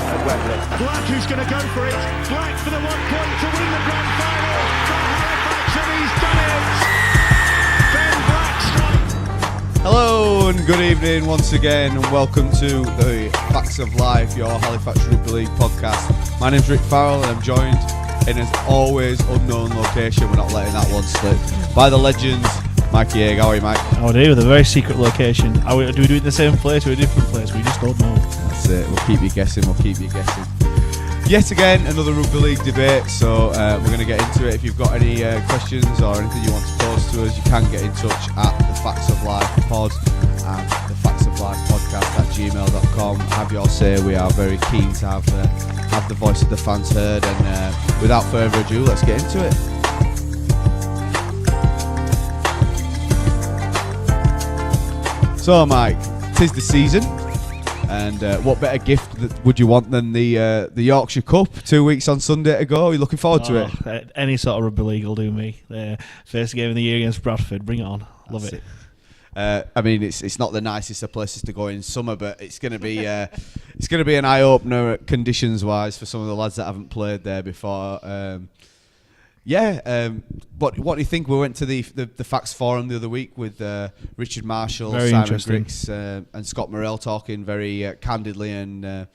at Wembley. Black who's going to go for it. Black for the 1 point to win the grand final for Halifax, and he's done it. Ben Black strikes. Hello and good evening once again, and welcome to the Fax of Life, your Halifax Rugby League podcast. My name's Rick Farrell, and I'm joined in an always unknown location. We're not letting that one slip. By the legends, Mike Haigh. How are you, Mike? How do with a very secret location. Do we do it in the same place or a different place? We just don't know. That's it. We'll keep you guessing. Yet again, another rugby league debate. So we're going to get into it. If you've got any questions or anything you want to pose to us, you can get in touch at the Fax of Life pod and the Fax of Life podcast at gmail.com. Have your say. We are very keen to have the voice of the fans heard. And without further ado, let's get into it. So, Mike, 'tis the season, and what better gift would you want than the Yorkshire Cup 2 weeks on Sunday to go? Are you looking forward to it? Any sort of rugby league will do me. First game of the year against Bradford, bring it on. Love it. I mean, it's not the nicest of places to go in summer, but it's going to be an eye opener conditions wise for some of the lads that haven't played there before. What do you think? We went to the Fax Forum the other week with Richard Marshall, very Simon Griggs, and Scott Morrell talking very candidly and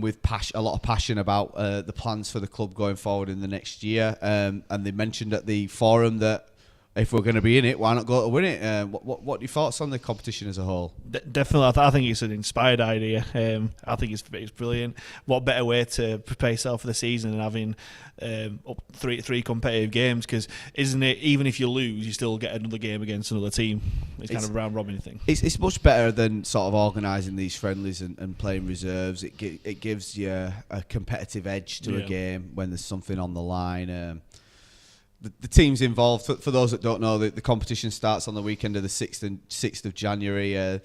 with a lot of passion about the plans for the club going forward in the next year. And they mentioned at the forum that if we're going to be in it, why not go to win it? What are your thoughts on the competition as a whole? Definitely, I think it's an inspired idea. I think it's brilliant. What better way to prepare yourself for the season than having three competitive games? Because isn't it, even if you lose, you still get another game against another team? It's kind of a round robin thing. It's much better than sort of organising these friendlies and playing reserves. It gives you a competitive edge to a game when there's something on the line. The teams involved, for those that don't know, the competition starts on the weekend of the 6th of January.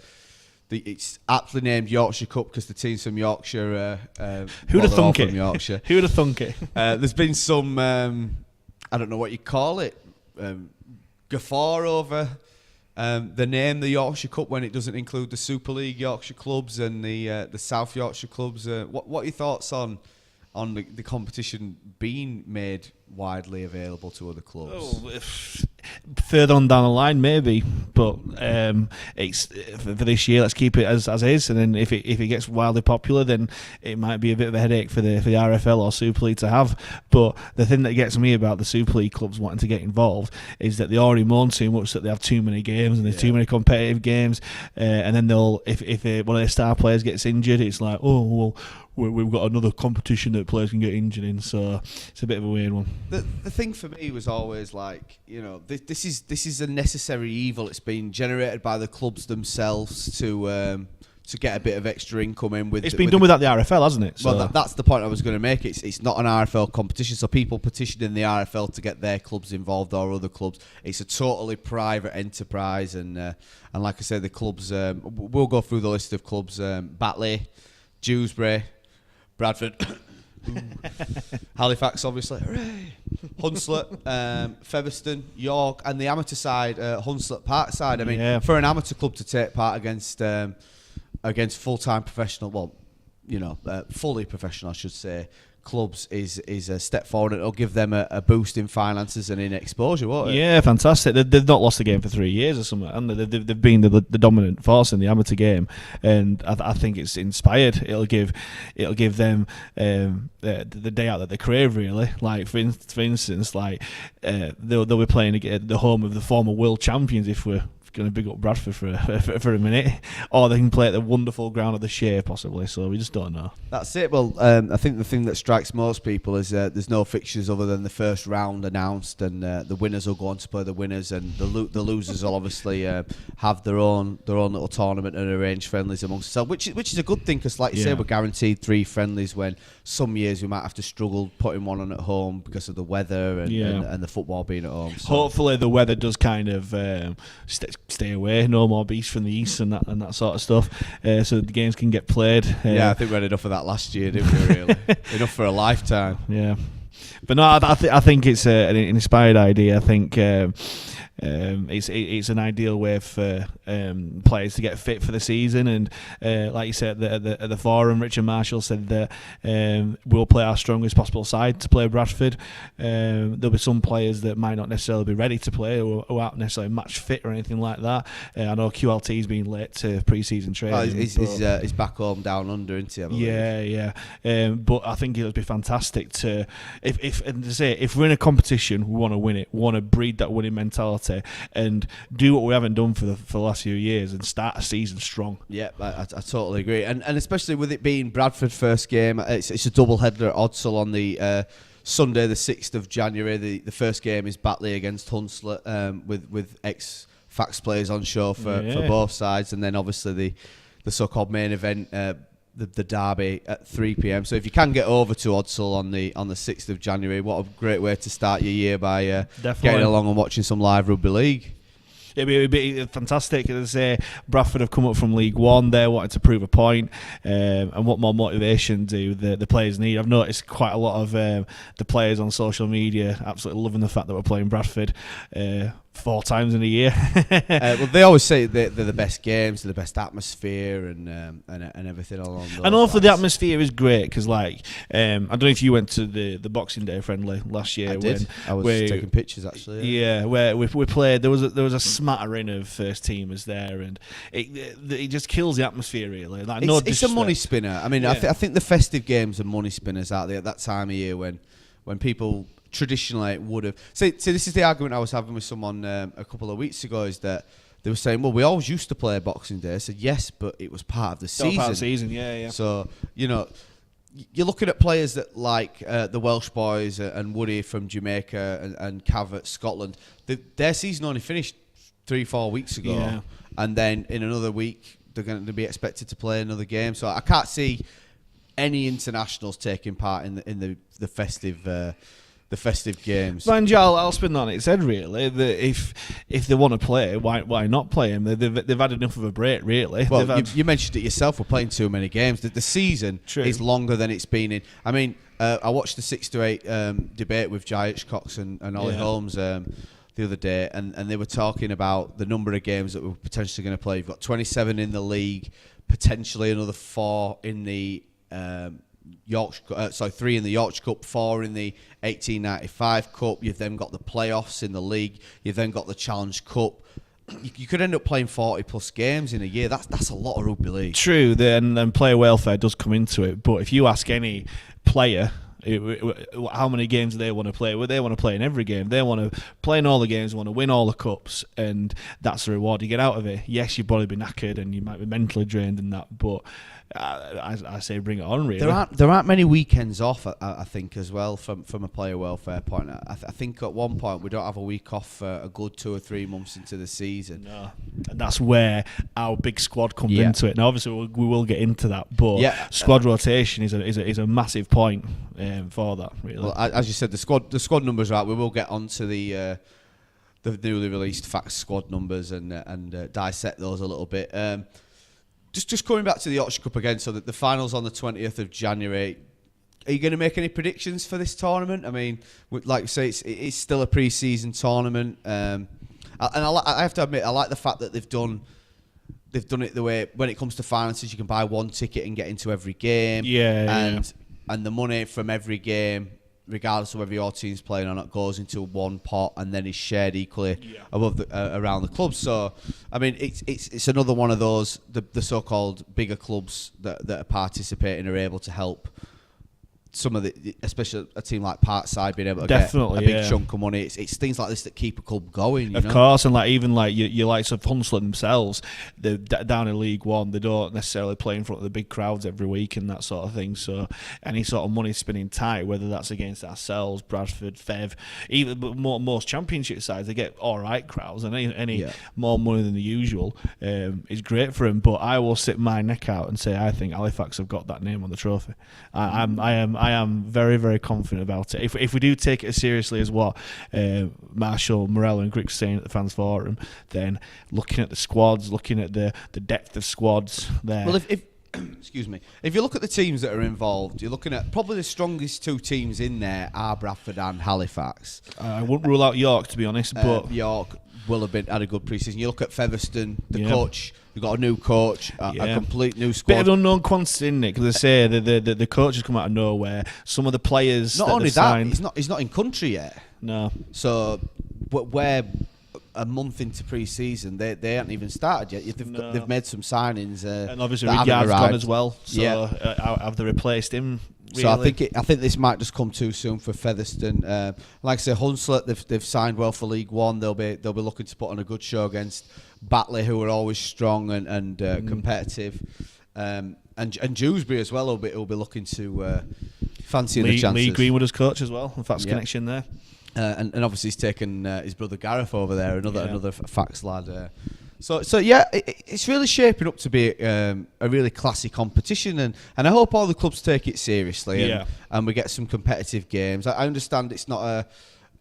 It's aptly named Yorkshire Cup because the teams from Yorkshire. Who'd have thunk it? From Yorkshire. Who'd have thunk it? There's been some, I don't know what you call it, guffaw over the name, the Yorkshire Cup, when it doesn't include the Super League Yorkshire clubs and the South Yorkshire clubs. What are your thoughts on the competition being made widely available to other clubs? Further on down the line, maybe, but it's for this year. Let's keep it as is, and then if it gets wildly popular, then it might be a bit of a headache for the RFL or Super League to have. But the thing that gets me about the Super League clubs wanting to get involved is that they already moan too much that they have too many games and there's too many competitive games, and then if one of their star players gets injured, it's like, oh well, we've got another competition that players can get injured in, so it's a bit of a weird one. The thing for me was always like, this is a necessary evil. It's been generated by the clubs themselves to get a bit of extra income in. It's been done without the RFL, hasn't it? So. Well, that's the point I was going to make. It's not an RFL competition, so people petitioned in the RFL to get their clubs involved or other clubs. It's a totally private enterprise, and like I said, the clubs. We'll go through the list of clubs: Batley, Dewsbury, Bradford, Halifax, obviously, hooray! Hunslet, Featherstone, York, and the amateur side, Hunslet Park side. I mean, for an amateur club to take part against full-time professional, fully professional, I should say, clubs is a step forward. It'll give them a boost in finances and in exposure, won't it? Yeah, fantastic. They've not lost a game for 3 years or something, and they've been the dominant force in the amateur game, and I think it's inspired. It'll give them the day out that they crave, really. Like for instance, like they'll be playing at the home of the former world champions if we're going to big up Bradford for a minute, or they can play at the wonderful ground of the Shea possibly, so we just don't know. That's it. Well, I think the thing that strikes most people is there's no fixtures other than the first round announced, and the winners will go on to play the winners, and the losers will obviously have their own little tournament and arrange friendlies amongst themselves, which is a good thing, because like you say, we're guaranteed 3 friendlies, when some years we might have to struggle putting one on at home because of the weather and the football being at home. So hopefully the weather does kind of stay away, no more beasts from the east and that sort of stuff, so the games can get played. I think we had enough of that last year, didn't we, really? Enough for a lifetime. Yeah. But no, I think it's an inspired idea. I think it's an ideal way for players to get fit for the season. And like you said at the forum, Richard Marshall said that we'll play our strongest possible side to play Bradford. There'll be some players that might not necessarily be ready to play or aren't necessarily match fit or anything like that. I know QLT's been late to pre-season training. He's back home down under, isn't he? I believe. Yeah. But I think it would be fantastic to if we're in a competition, we want to win it. We want to breed that winning mentality and do what we haven't done for the last few years and start a season strong. Yeah, I totally agree. And especially with it being Bradford's first game, it's a double header at Odsal on the Sunday, the 6th of January. The first game is Batley against Hunslet, with ex-Fax players on show for both sides, and then obviously the so-called main event, the derby at 3 p.m. So if you can get over to Odsal on the 6th of January, what a great way to start your year by getting along and watching some live rugby league. It'd be fantastic. As I say, Bradford have come up from League One. They wanted to prove a point, and what more motivation do the players need? I've noticed quite a lot of the players on social media absolutely loving the fact that we're playing Bradford 4 times in a year. Well, they always say they're the best games, they're the best atmosphere, and everything along those and also lines. the atmosphere is great because, like, I don't know if you went to the Boxing Day friendly last year. I did. I was taking pictures actually. Yeah, where we played. There was a smattering of first teamers there, and it just kills the atmosphere really. Like, it's a money spinner. I mean, I think the festive games are money spinners out there at that time of year when people traditionally would have. See, this is the argument I was having with someone a couple of weeks ago, is that they were saying, well, we always used to play Boxing Day. I said, yes, but it was part of the season. Part of the season, yeah. So, you're looking at players that like the Welsh boys and Woody from Jamaica and Cav at Scotland. Their season only finished 3-4 weeks ago, and then in another week they're going to be expected to play another game. So I can't see any internationals taking part in the festive games. Mind you, I'll spin on its head really. That if they want to play, why not play them? They've had enough of a break, really. Well, you mentioned it yourself. We're playing too many games. The season is longer than it's been in. I mean, I watched the 6 to 8 debate with Jai Hitchcox and Ollie Holmes the other day, and they were talking about the number of games that we're potentially going to play. You've got 27 in the league, potentially another 4 in the Yorkshire, 3 in the Yorkshire Cup, 4 in the 1895 Cup. You've then got the playoffs in the league. You've then got the Challenge Cup. You could end up playing 40 plus games in a year. That's a lot of rugby league. True, and player welfare does come into it. But if you ask any player how many games do they want to play? Well, they want to play in every game. They want to play in all the games, they want to win all the cups, and that's the reward you get out of it. Yes, you'll probably be knackered and you might be mentally drained and that, but I say bring it on, really. There aren't many weekends off, I think, as well, from a player welfare point. I think at one point we don't have a week off for a good 2 or 3 months into the season. No, and that's where our big squad comes into it. Now, obviously, we will get into that, but squad rotation is a massive point for that, really. Well, as you said, the squad numbers are out. We will get onto the newly released Fax squad numbers and dissect those a little bit. Just coming back to the Yorkshire Cup again, so that the final's on the 20th of January. Are you going to make any predictions for this tournament? I mean, like you say, it's still a pre-season tournament, and I have to admit, I like the fact that they've done it the way, when it comes to finances, you can buy one ticket and get into every game. And the money from every game, regardless of whether your team's playing or not, goes into one pot and then is shared equally above around the club. So, I mean, it's another one of those, the so-called bigger clubs that are participating are able to help some of the, especially a team like Parkside, being able to get a big chunk of money. It's things like this that keep a club going. Of course, and even your likes of Hunslet themselves, they're down in League One. They don't necessarily play in front of the big crowds every week and that sort of thing. So any sort of money spinning tide, whether that's against ourselves, Bradford, Fev, even most Championship sides, they get all right crowds, and any more money than the usual is great for them. But I will sit my neck out and say I think Halifax have got that name on the trophy. I am very, very confident about it. If we do take it as seriously as what Marshall, Morell and Grick saying at the fans forum, then looking at the squads, looking at the depth of squads there. Well, if excuse me, if you look at the teams that are involved, you're looking at probably the strongest 2 teams in there are Bradford and Halifax. I wouldn't rule out York, to be honest, but York, will have had a good pre-season. You look at Featherstone, the coach. They've got a new coach, a complete new squad. Bit of an unknown quantity, isn't it? Because they say the coach has come out of nowhere. Some of the players. Not only that, he's not in country yet. No. So we're a month into pre-season. They haven't even started yet. They've made some signings. And obviously Rickard's gone as well. So have they replaced him? Really? So I think this might just come too soon for Featherstone. Like I say, Hunslet, they've signed well for League One. They'll be looking to put on a good show against Batley, who are always strong and competitive. And Dewsbury as well will be looking to fancy the chances. Lee Greenwood as coach as well. In fact, connection there. And obviously he's taken his brother Gareth over there, another Fax lad. So yeah, it's really shaping up to be a really classy competition, and I hope all the clubs take it seriously, and we get some competitive games. I understand it's not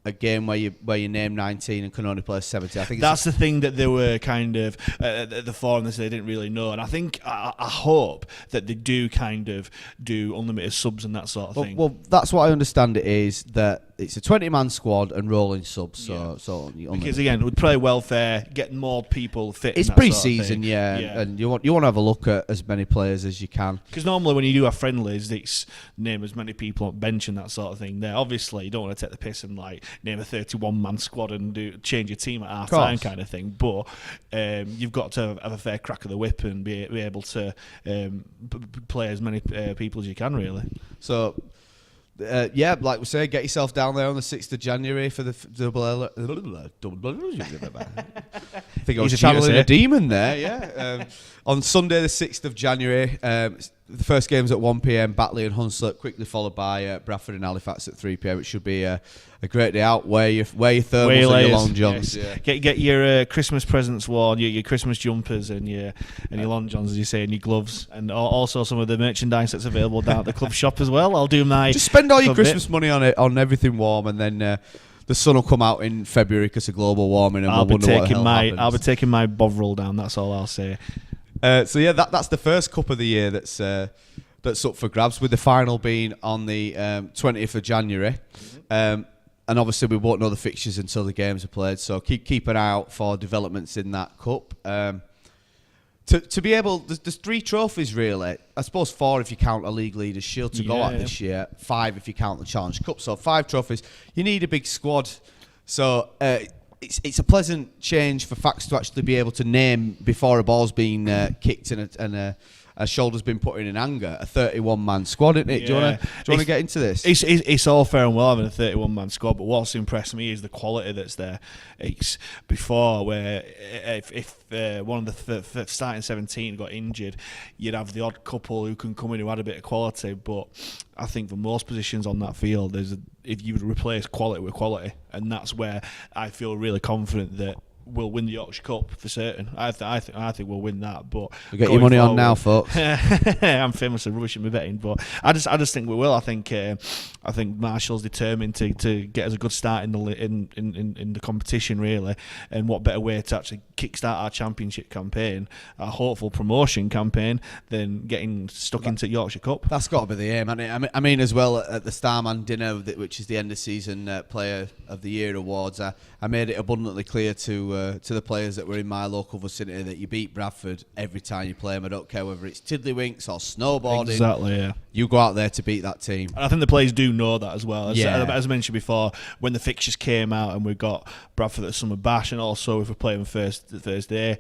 a game where you name 19 and can only play 70. I think that's the thing that they were kind of at the forum. They didn't really know, and I think I hope that they do kind of do unlimited subs and that sort of thing. Well, that's what I understand. It is that it's a 20-man squad and rolling subs. Because again, with player welfare, getting more people fit. It's pre-season, and you want to have a look at as many players as you can. Because normally when you do have friendlies, it's name as many people on bench and that sort of thing. There, obviously, you don't want to take the piss and name a 31-man squad and change your team at half time kind of thing. But you've got to have a fair crack of the whip and be able to play as many people as you can, really. So. Like we say, get yourself down there on the 6th of January for the double. I think I was channeling a demon there. On Sunday, the 6th of January, the first game's at 1 p.m. Batley and Hunslet, quickly followed by Bradford and Halifax at 3 p.m. It should be a great day out. Wear your thermals and your long johns. Yes. Yeah. Get your Christmas presents worn, your Christmas jumpers and your long johns, as you say, and your gloves, and also some of the merchandise that's available down at the club shop as well. I'll do my. Just spend all your Christmas money on it, on everything warm, and then the sun will come out in February because of global warming, and I'll be taking my Bovril down. That's all I'll say. So yeah, that's the first cup of the year that's up for grabs, with the final being on the 20th of January. And obviously we won't know the fixtures until the games are played, so keep an eye out for developments in that cup. To be able, there's 3 trophies really. I suppose 4 if you count a League Leaders Shield to go at this year. 5 if you count the Challenge Cup. So 5 trophies. You need a big squad. So it's a pleasant change for Fax to actually be able to name, before a ball's been kicked and a shoulder's been put in anger, a 31-man squad, isn't it? Do you want to get into this? It's all fair and well having a 31-man squad, but what's impressed me is the quality that's there. It's before where if one of the starting 17 got injured, you'd have the odd couple who can come in who had a bit of quality, but I think for most positions on that field, if you would replace quality with quality, and that's where I feel really confident that we'll win the Yorkshire Cup for certain. I think we'll win that. But get your money on now, folks. I'm famously rubbish at my betting, but I just think we will. I think Marshall's determined to get us a good start in the competition, really. And what better way to actually kickstart our championship campaign, our hopeful promotion campaign, than getting stuck into Yorkshire Cup? That's got to be the aim, hasn't it? I mean, as well, at the Starman dinner, which is the end of season Player of the Year awards, I made it abundantly clear to the players that were in my local vicinity that you beat Bradford every time you play them. I don't care whether it's tiddlywinks or snowboarding. Exactly, yeah. You go out there to beat that team. And I think the players do know that as well. As I mentioned before, when the fixtures came out and we got Bradford at the Summer Bash, and also if we play them the first day,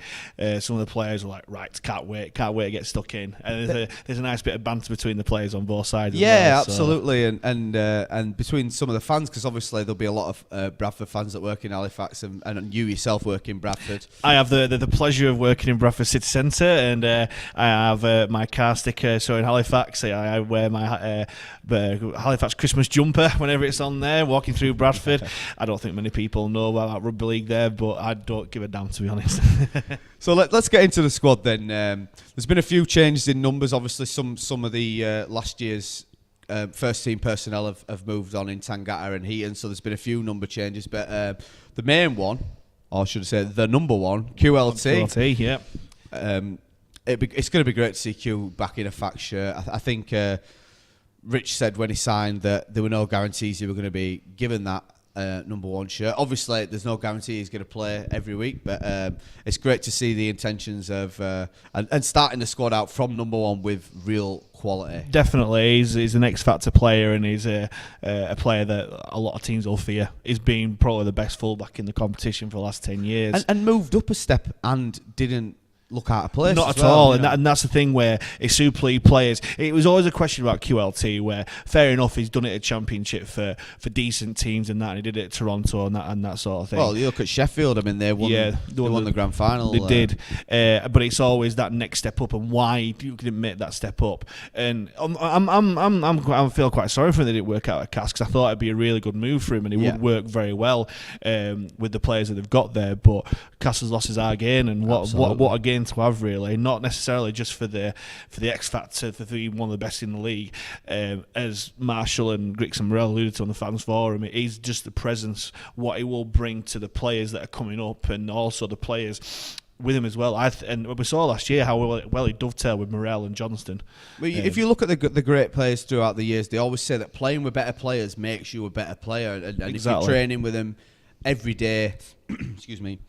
some of the players were like, right, can't wait to get stuck in. And there's a nice bit of banter between the players on both sides. Yeah, absolutely. And between some of the fans, because obviously there'll be a lot of Bradford fans that work in Halifax, and you yourself work in Bradford. I have the pleasure of working in Bradford City Centre, and I have my car sticker. So in Halifax, I wear my Halifax Christmas jumper whenever it's on there, walking through Bradford. I don't think many people know about rugby league there, but I don't give a damn, to be honest. So let's get into the squad then. There's been a few changes in numbers. Obviously, some of the last year's first team personnel have moved on in Tangata and Heaton, so there's been a few number changes, but the main one, or should I say the number one, QLT. Yeah. It's going to be great to see Q back in a Fax shirt. I think Rich said when he signed that there were no guarantees he were going to be given that number one shirt. Obviously, there's no guarantee he's going to play every week, but it's great to see the intentions of and starting the squad out from number one with real quality. Definitely, he's an X-factor player, and he's a player that a lot of teams will fear. He's been probably the best fullback in the competition for the last 10 years. And moved up a step and didn't look out of place. Not as at well, all, you know. and that's the thing where his Super League players. It was always a question about QLT, where fair enough he's done it at Championship for decent teams and that, and he did it at Toronto and that sort of thing. Well, you look at Sheffield. I mean, they won the grand final. They did, but it's always that next step up, and why you didn't make that step up. And I feel quite sorry for him that it didn't work out at Cass, because I thought it'd be a really good move for him, and he would work very well with the players that they've got there. But Cass's losses are a gain, and what a gain to have, really. Not necessarily just for the X factor, for being one of the best in the league, as Marshall and Grix and Morell alluded to on the fans forum. It is just the presence, what it will bring to the players that are coming up, and also the players with him as well. And we saw last year how well he dovetailed with Morell and Johnston. Well, if you look at the great players throughout the years, they always say that playing with better players makes you a better player, and Exactly. if you're training with them every day, excuse me,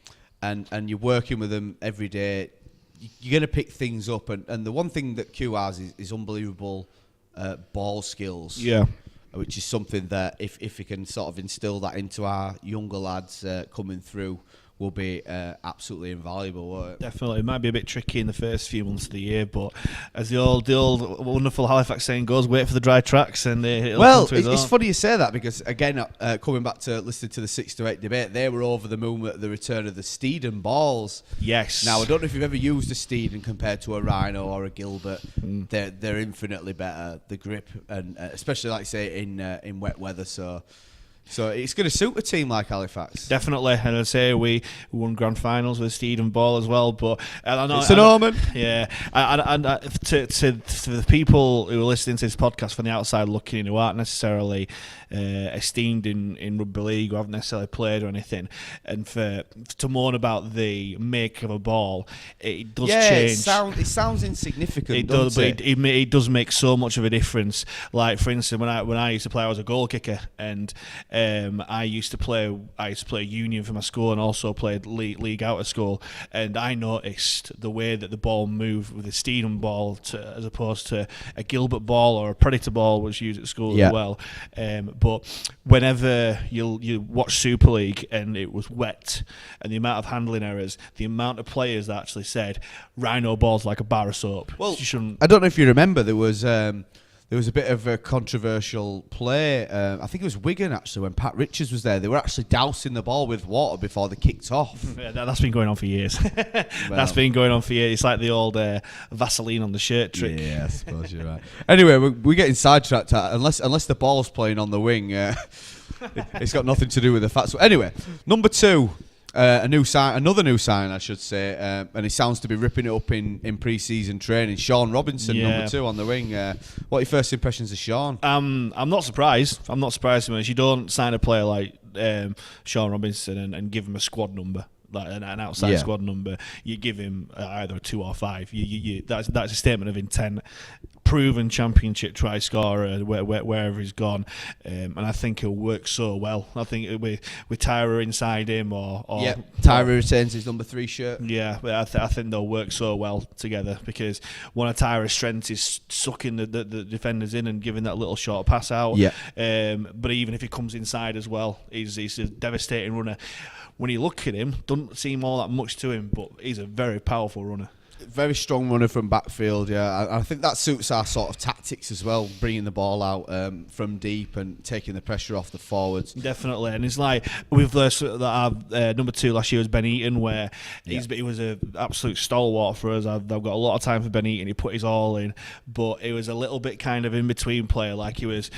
and you're working with them every day, you're going to pick things up. And the one thing that Q has is unbelievable ball skills. Yeah. Which is something that if we can sort of instill that into our younger lads coming through, will be absolutely invaluable, won't it? Definitely. It might be a bit tricky in the first few months of the year, but as the old wonderful Halifax saying goes, wait for the dry tracks, and it'll come to it's funny you say that, because again, coming back to listening to the 6 to 8 debate, they were over the moon at the return of the Steeden balls. Yes. Now, I don't know if you've ever used a Steeden compared to a Rhino or a Gilbert. They're infinitely better. The grip, and especially like say in wet weather. So it's going to suit a team like Halifax. Definitely, and I'd say we won grand finals with Steed and Ball as well. But It's an omen. Yeah, and to the people who are listening to this podcast from the outside looking in, who aren't necessarily esteemed in rugby league, who haven't necessarily played or anything, and to moan about the make of a ball, it does change. It sounds insignificant. It does, but it does make so much of a difference. Like, for instance, when I used to play, I was a goal kicker, and I used to play union for my school, and also played league out of school. And I noticed the way that the ball moved with a Steedham ball as opposed to a Gilbert ball or a Predator ball, which used at school as well. But whenever you watch Super League and it was wet, and the amount of handling errors, the amount of players that actually said Rhino ball's like a bar of soap. Well, you shouldn't. I don't know if you remember, there was a bit of a controversial play. I think it was Wigan, actually, when Pat Richards was there. They were actually dousing the ball with water before they kicked off. Yeah, that's been going on for years. That's been going on for years. It's like the old Vaseline on the shirt trick. Yeah, I suppose you're right. Anyway, we're getting sidetracked. Unless the ball's playing on the wing, it's got nothing to do with the facts. Anyway, number 2. Another new sign, I should say, and he sounds to be ripping it up in pre-season training. Sean Robinson, number 2 on the wing. What are your first impressions of Sean? I'm not surprised. I'm not surprised so much. You don't sign a player like Sean Robinson and give him a squad number, like an outside squad number. You give him either a 2 or 5. That's a statement of intent. Proven championship try scorer wherever he's gone, and I think he'll work so well. I think with Tyra inside him, Tyra retains his number 3 shirt. Yeah, I think they'll work so well together, because one of Tyra's strengths is sucking the defenders in and giving that little short pass out. Yeah. But even if he comes inside as well, he's a devastating runner. When you look at him, doesn't seem all that much to him, but he's a very powerful runner. Very strong runner from backfield, yeah. I think that suits our sort of tactics as well, bringing the ball out from deep and taking the pressure off the forwards. Definitely, and it's like with our number 2 last year was Ben Eaton, where he was an absolute stalwart for us. I've got a lot of time for Ben Eaton. He put his all in, but it was a little bit kind of in between player. Like he was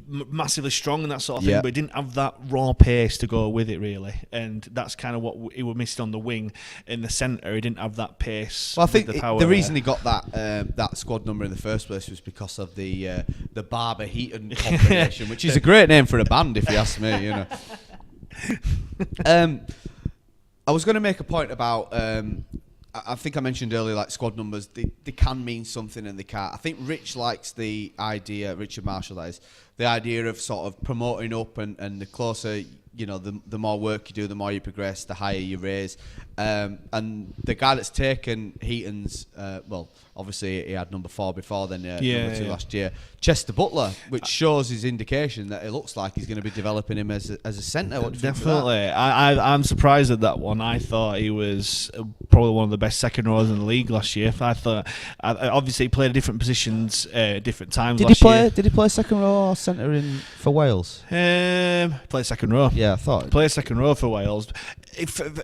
massively strong and that sort of thing, but he didn't have that raw pace to go with it really, and that's kind of what he was missing on the wing. In the centre, he didn't have that pace. Well, I think the reason he got that squad number in the first place was because of the Barber Heaton combination, which is a great name for a band, if you ask me. You know. I was going to make a point about I think I mentioned earlier, like squad numbers, they can mean something and they can't. I think Rich likes the idea, Richard Marshall that is, the idea of sort of promoting up and the closer, you know, the more work you do, the more you progress, the higher you raise. And the guy that's taken Heaton's, well, obviously he had number 4 before then, number 2 last year, Chester Butler, which shows his indication that it looks like he's going to be developing him as a centre. What do you think of that? Definitely. I'm surprised at that one. I thought he was probably one of the best second rows in the league last year. I thought, obviously he played different positions different times last year. Did he play second row or centre for Wales? Played second row. Yeah, I thought. Played second row for Wales.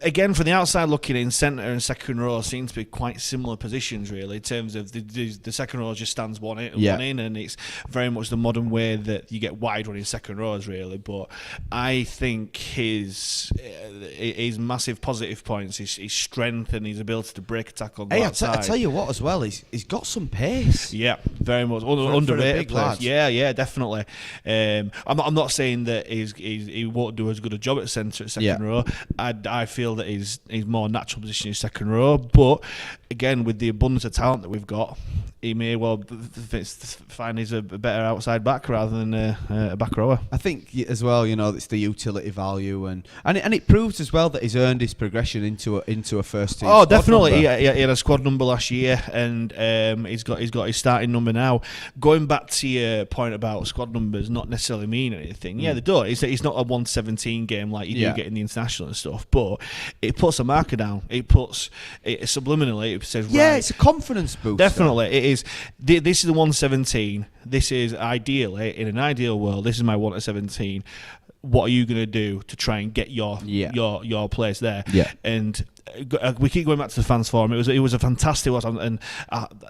Again, from the outside looking in, centre and second row seem to be quite similar positions, really, in terms of the second row just stands one in, and it's very much the modern way that you get wide running second rows, really. But I think his massive positive points, his strength and his ability to break a tackle on the outside. I tell you what, as well, he's got some pace. Yeah, very much underrated players. Yeah, definitely. I'm not saying that he won't do as good a job at centre at second row. I feel that his more natural position is second row, but again, with the abundance of talent that we've got, he may well find he's a better outside back rather than a back rower. I think as well, you know, it's the utility value and it proves as well that he's earned his progression into a first team. Oh, definitely. He had a squad number last year, and he's got his starting number now. Going back to your point about squad numbers not necessarily mean anything. Yeah, they do. It's not a 117 game like you do get in the international and stuff, but it puts a marker down. It subliminally. It says, right, it's a confidence boost. Definitely, it is. This is the 117. This is ideally, in an ideal world, this is my 1-17. What are you going to do to try and get your place there? Yeah. And we keep going back to the fans forum. It was a fantastic watch, and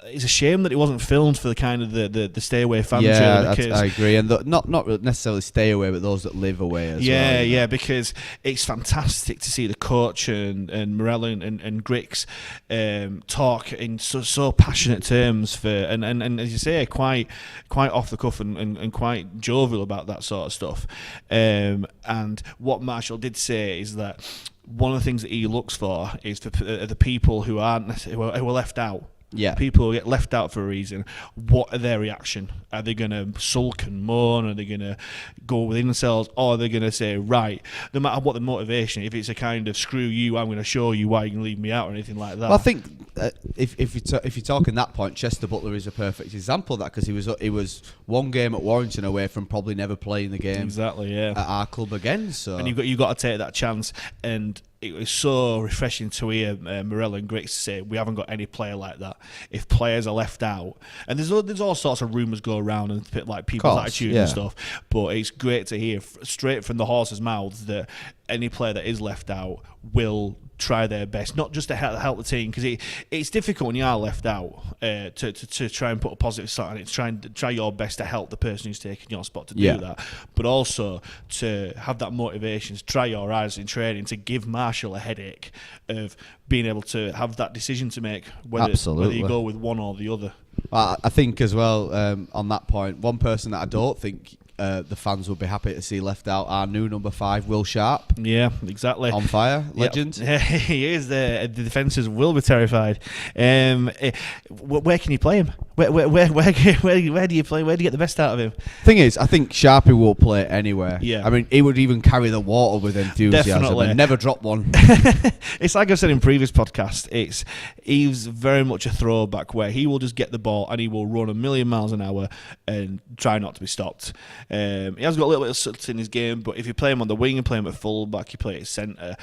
it's a shame that it wasn't filmed for the kind of the stay away fans. Yeah, I agree, and not necessarily stay away, but those that live away as well. Yeah, because it's fantastic to see the coach and Morell and Grix talk in so passionate terms for and as you say, quite off the cuff and quite jovial about that sort of stuff. And what Marshall did say is that one of the things that he looks for is for the people who are left out. Yeah. People who get left out for a reason. What are their reaction? Are they going to sulk and moan? Are they going to go within themselves? Or are they going to say, right, no matter what the motivation, if it's a kind of screw you, I'm going to show you why you can leave me out or anything like that. Well, I think if you're talking that point, Chester Butler is a perfect example of that, because he was one game at Warrington away from probably never playing the game at our club again. So and you've got to take that chance. And it was so refreshing to hear Morell and Grix say we haven't got any player like that. If players are left out, and there's all sorts of rumours go around and like people's attitude and stuff, but it's great to hear straight from the horse's mouths that any player that is left out will try their best, not just to help the team, because it's difficult when you are left out to try and put a positive side on it, try your best to help the person who's taking your spot to do that, but also to have that motivation to try your eyes in training, to give Marshall a headache of being able to have that decision to make whether you go with one or the other. I think as well, on that point, one person that I don't think the fans would be happy to see left out, our new number 5, Will Sharp. Yeah, exactly. On fire, legend. Yep. He is. The defences will be terrified. Where can you play him? Where do you play? Where do you get the best out of him? Thing is, I think Sharpie will play anywhere. Yeah. I mean, he would even carry the water with enthusiasm. Definitely. And never drop one. It's like I've said in previous podcasts, he's very much a throwback where he will just get the ball and he will run a million miles an hour and try not to be stopped. He has got a little bit of subtlety in his game, but if you play him on the wing and play him at full back, you play at centre.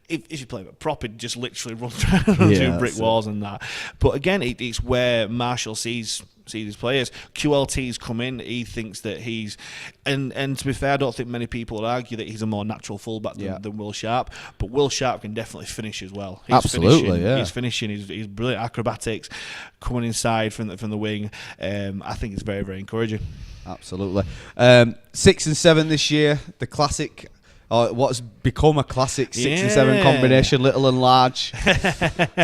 If you play him at prop, he'd just literally run through brick walls and that. But again, it's where Marshall sees these players. QLT's come in. He thinks that he's, and to be fair, I don't think many people would argue that he's a more natural fullback than Will Sharp. But Will Sharp can definitely finish as well. He's finishing. He's brilliant acrobatics, coming inside from the wing. I think it's very, very encouraging. Absolutely. 6 and 7 this year. The classic What's become a classic 6 and 7 combination, little and large.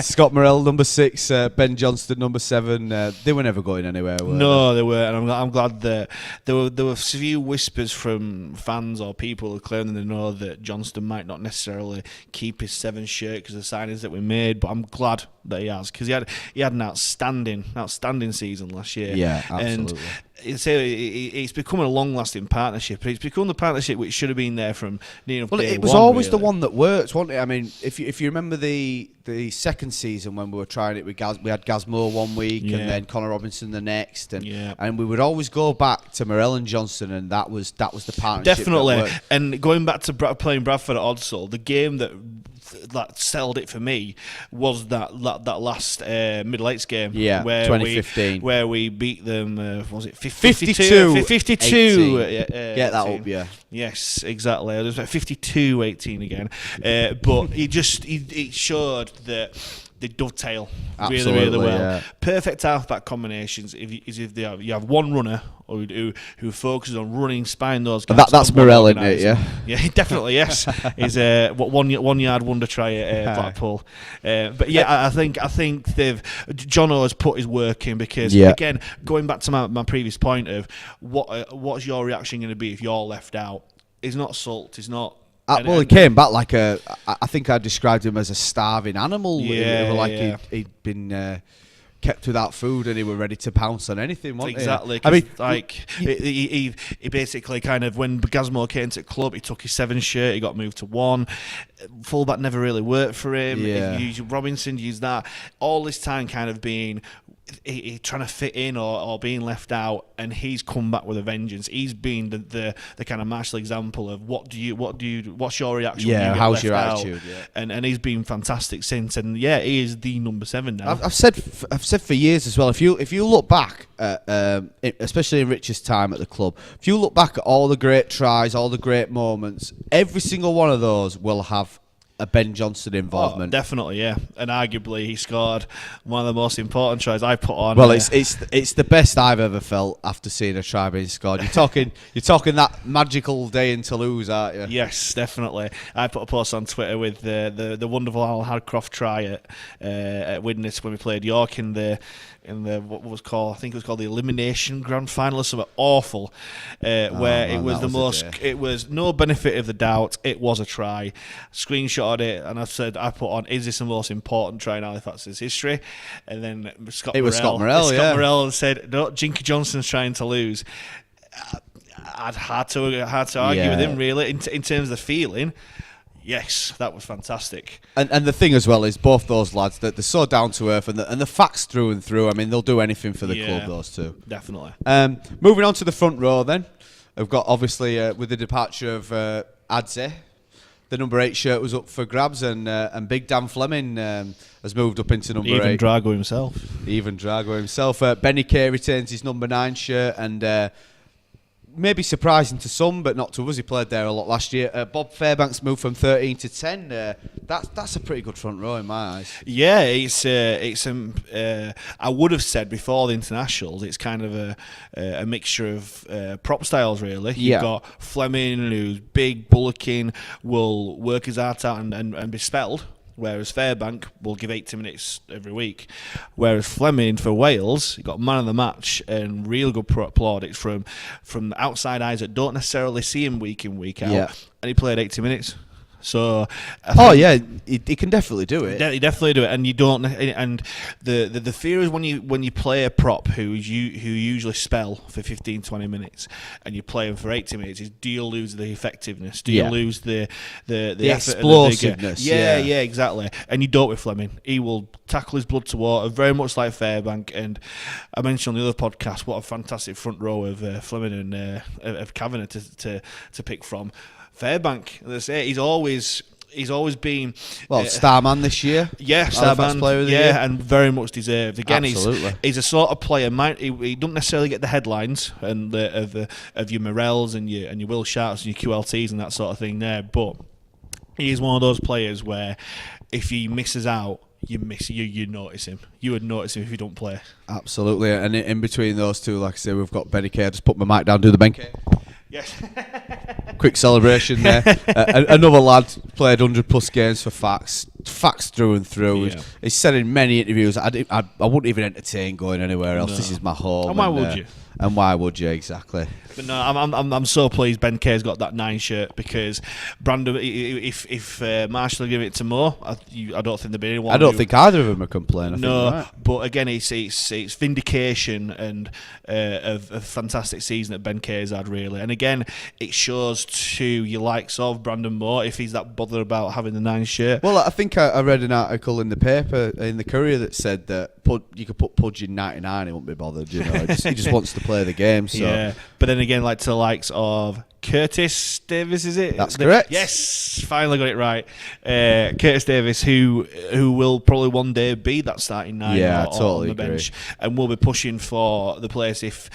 Scott Morrell, number 6, Ben Johnston, number 7. They were never going anywhere, were No, they weren't. And I'm glad that there were a few whispers from fans or people who claim they know that Johnston might not necessarily keep his 7 shirt because of the signings that we made, but I'm glad that he has, because he had an outstanding season last year. Yeah, absolutely. And it's become a long-lasting partnership. It's become the partnership which should have been there from near enough day one. It was always really the one that worked, wasn't it? I mean, if you remember the second season when we were trying it, we had Gaz Moore one week and then Connor Robinson the next, and we would always go back to Morrell and Johnston, and that was the partnership. Definitely. That worked. And going back to playing Bradford at Odsall, the game that settled it for me was that last Middle Eights game. Yeah, where 2015. where we beat them, was it 52? 52. Get that up, yeah. Yes, exactly. It was like 52-18 again. But he showed that they dovetail really well. Yeah. Perfect halfback combinations if you have one runner who focuses on running, spying those guys. That's Morrell, isn't it? Yeah. Yeah, definitely. Yes, he's a 1 yard wonder try at Blackpool. But yeah, I think John O has put his work in, because again, going back to my previous point of what's your reaction going to be if you're left out? He's not sulked. He's not. He came back like I think I described him as a starving animal. He'd been kept without food and he were ready to pounce on anything, wasn't he? Exactly. I mean, he basically kind of, when Gazmo came to the club, he took his 7 shirt, he got moved to 1. Fullback never really worked for him. Yeah. He used Robinson, used that. All this time kind of being he trying to fit in or being left out, and he's come back with a vengeance. He's been the kind of martial example of what's your reaction? Yeah, when you get how's left your out? attitude? Yeah. And he's been fantastic since. And yeah, he is the number 7 now. I've said for years as well. If you look back at, especially in Rich's time at the club, if you look back at all the great tries, all the great moments, every single one of those will have a Ben Johnston involvement. Oh, definitely, yeah. And arguably he scored one of the most important tries I put on. Well, it's the best I've ever felt after seeing a try being scored. You're talking that magical day in Toulouse, aren't you? Yes, definitely. I put a post on Twitter with the wonderful Al Hadcroft try at Widnes when we played York in the what was called, I think it was called the elimination grand final or something awful, where it was it was no benefit of the doubt. It was a try. Screenshot it, and I put on, is this the most important try in Halifax's history? And then Scott Morrell said, no, Jinky Johnson's trying to lose. I'd hard to argue with him, really, in terms of the feeling. Yes, that was fantastic. And the thing as well is both those lads, that they're so down to earth, and the facts through and through. I mean, they'll do anything for the club, those two. Definitely. Moving on to the front row then. We've got, obviously, with the departure of Adze, the number 8 shirt was up for grabs, and Big Dan Fleming has moved up into number 8. Even Drago himself. Benny Kay retains his number 9 shirt, and maybe surprising to some, but not to us. He played there a lot last year. Bob Fairbanks moved from 13 to 10. That's a pretty good front row in my eyes. Yeah, it's I would have said before the internationals, it's kind of a mixture of prop styles, really. You've got Fleming, who's big, bullocking, will work his heart out and be spelled. Whereas Fairbank will give 80 minutes every week. Whereas Fleming for Wales, he got man of the match and real good plaudits from outside eyes that don't necessarily see him week in, week out. Yeah. And he played 80 minutes. So, he can definitely do it. He definitely do it, and you don't. And the fear is when you play a prop who usually spell for 15-20 minutes, and you play him for 80 minutes. Is do you lose the effectiveness? Do you lose the explosiveness? Yeah, exactly. And you don't with Fleming. He will tackle his blood to water, very much like Fairbank. And I mentioned on the other podcast what a fantastic front row of Fleming and of Kavanagh to pick from. Fairbank, as I say, he's always been Starman this year. Yeah, Starman player of the year, and very much deserved. Again, he's a sort of player. He don't necessarily get the headlines and of your Morels and your Will Sharps and your QLTs and that sort of thing there, but he is one of those players where if he misses out, you notice him. You would notice him if you don't play. Absolutely, and in between those two, like I say, we've got Benny Kay. I just put my mic down, do the Ben Kay. Yes. Quick celebration there. Another lad played 100+ games for Fax through and through. Yeah. He's said in many interviews, I wouldn't even entertain going anywhere else. No. This is my home. And why would you? And why would you, exactly? But no, I'm so pleased Ben Kay's got that 9 shirt, because Brandon, if Marshall had given it to Mo, I don't think there'd be anyone. I don't think either of them are complaining. No, right. but again, it's vindication and of a fantastic season that Ben Kay's had, really. And again, it shows to your likes of Brandon Moore, if he's that bothered about having the 9 shirt. Well, I think I read an article in the paper, in the Courier, that said that you could put Pudge in 99, he won't be bothered. You know, he just wants to play the game. So. Yeah, but then again, like to the likes of Curtis Davis, is it? That's correct. Yes, finally got it right. Curtis Davis, who will probably one day be that starting 9 yeah, or totally on the bench, and will be pushing for the place if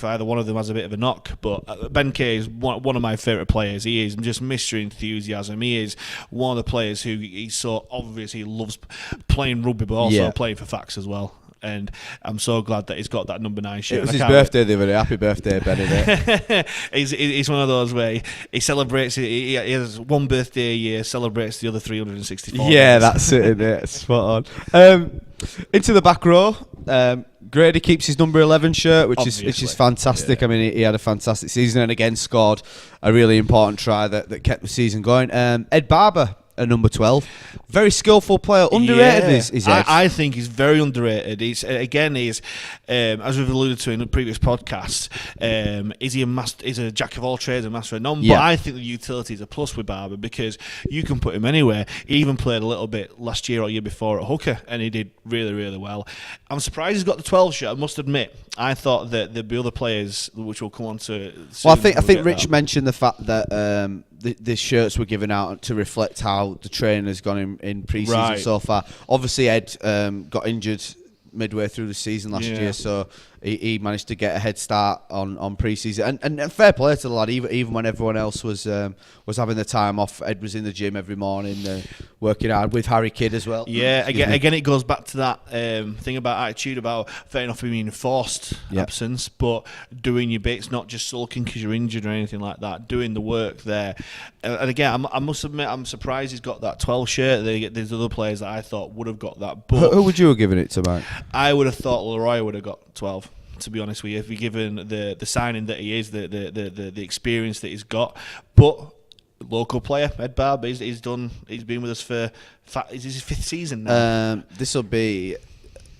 either one of them has a bit of a knock. But Ben Kay is one of my favourite players. He is just Mr. Enthusiasm. He is one of the players who he's so obvious he loves playing rugby, but also playing for Fax as well. And I'm so glad that he's got that number 9 shirt. It was his birthday the other day. Happy birthday, Benedict. He's one of those where he celebrates. He has one birthday a year, celebrates the other 364. Yeah, that's it, isn't it? Spot on. Into the back row. Grady keeps his number 11 shirt, which is fantastic. Yeah. I mean, he had a fantastic season, and again scored a really important try that kept the season going. Ed Barber at number 12. Very skillful player. Underrated is Ed. I think he's very underrated. He's as we've alluded to in the previous podcast, is he is a jack of all trades, a master of none. Yeah. But I think the utility is a plus with Barber, because you can put him anywhere. He even played a little bit last year or year before at hooker, and he did really, really well. I'm surprised he's got the 12 shirt, I must admit. I thought that there'd be other players, which we'll come on to soon. Well, I think Rich mentioned the fact that the shirts were given out to reflect how the training has gone in pre-season so far. Obviously, Ed got injured midway through the season last year, so he managed to get a head start on pre-season. And fair play to the lad, even when everyone else was having the time off. Ed was in the gym every morning, working hard with Harry Kidd as well. Yeah, again, it goes back to that thing about attitude, about fair enough being enforced absence, but doing your bits, not just sulking because you're injured or anything like that. Doing the work there. And again, I must admit, I'm surprised he's got that 12 shirt. There's other players that I thought would have got that. But who would you have given it to, Mike? I would have thought Leroy would have got 12. To be honest with you, if you're given the signing that he is, the experience that he's got, but local player Ed Barber, he's been with us for is this his 5th season now? This will be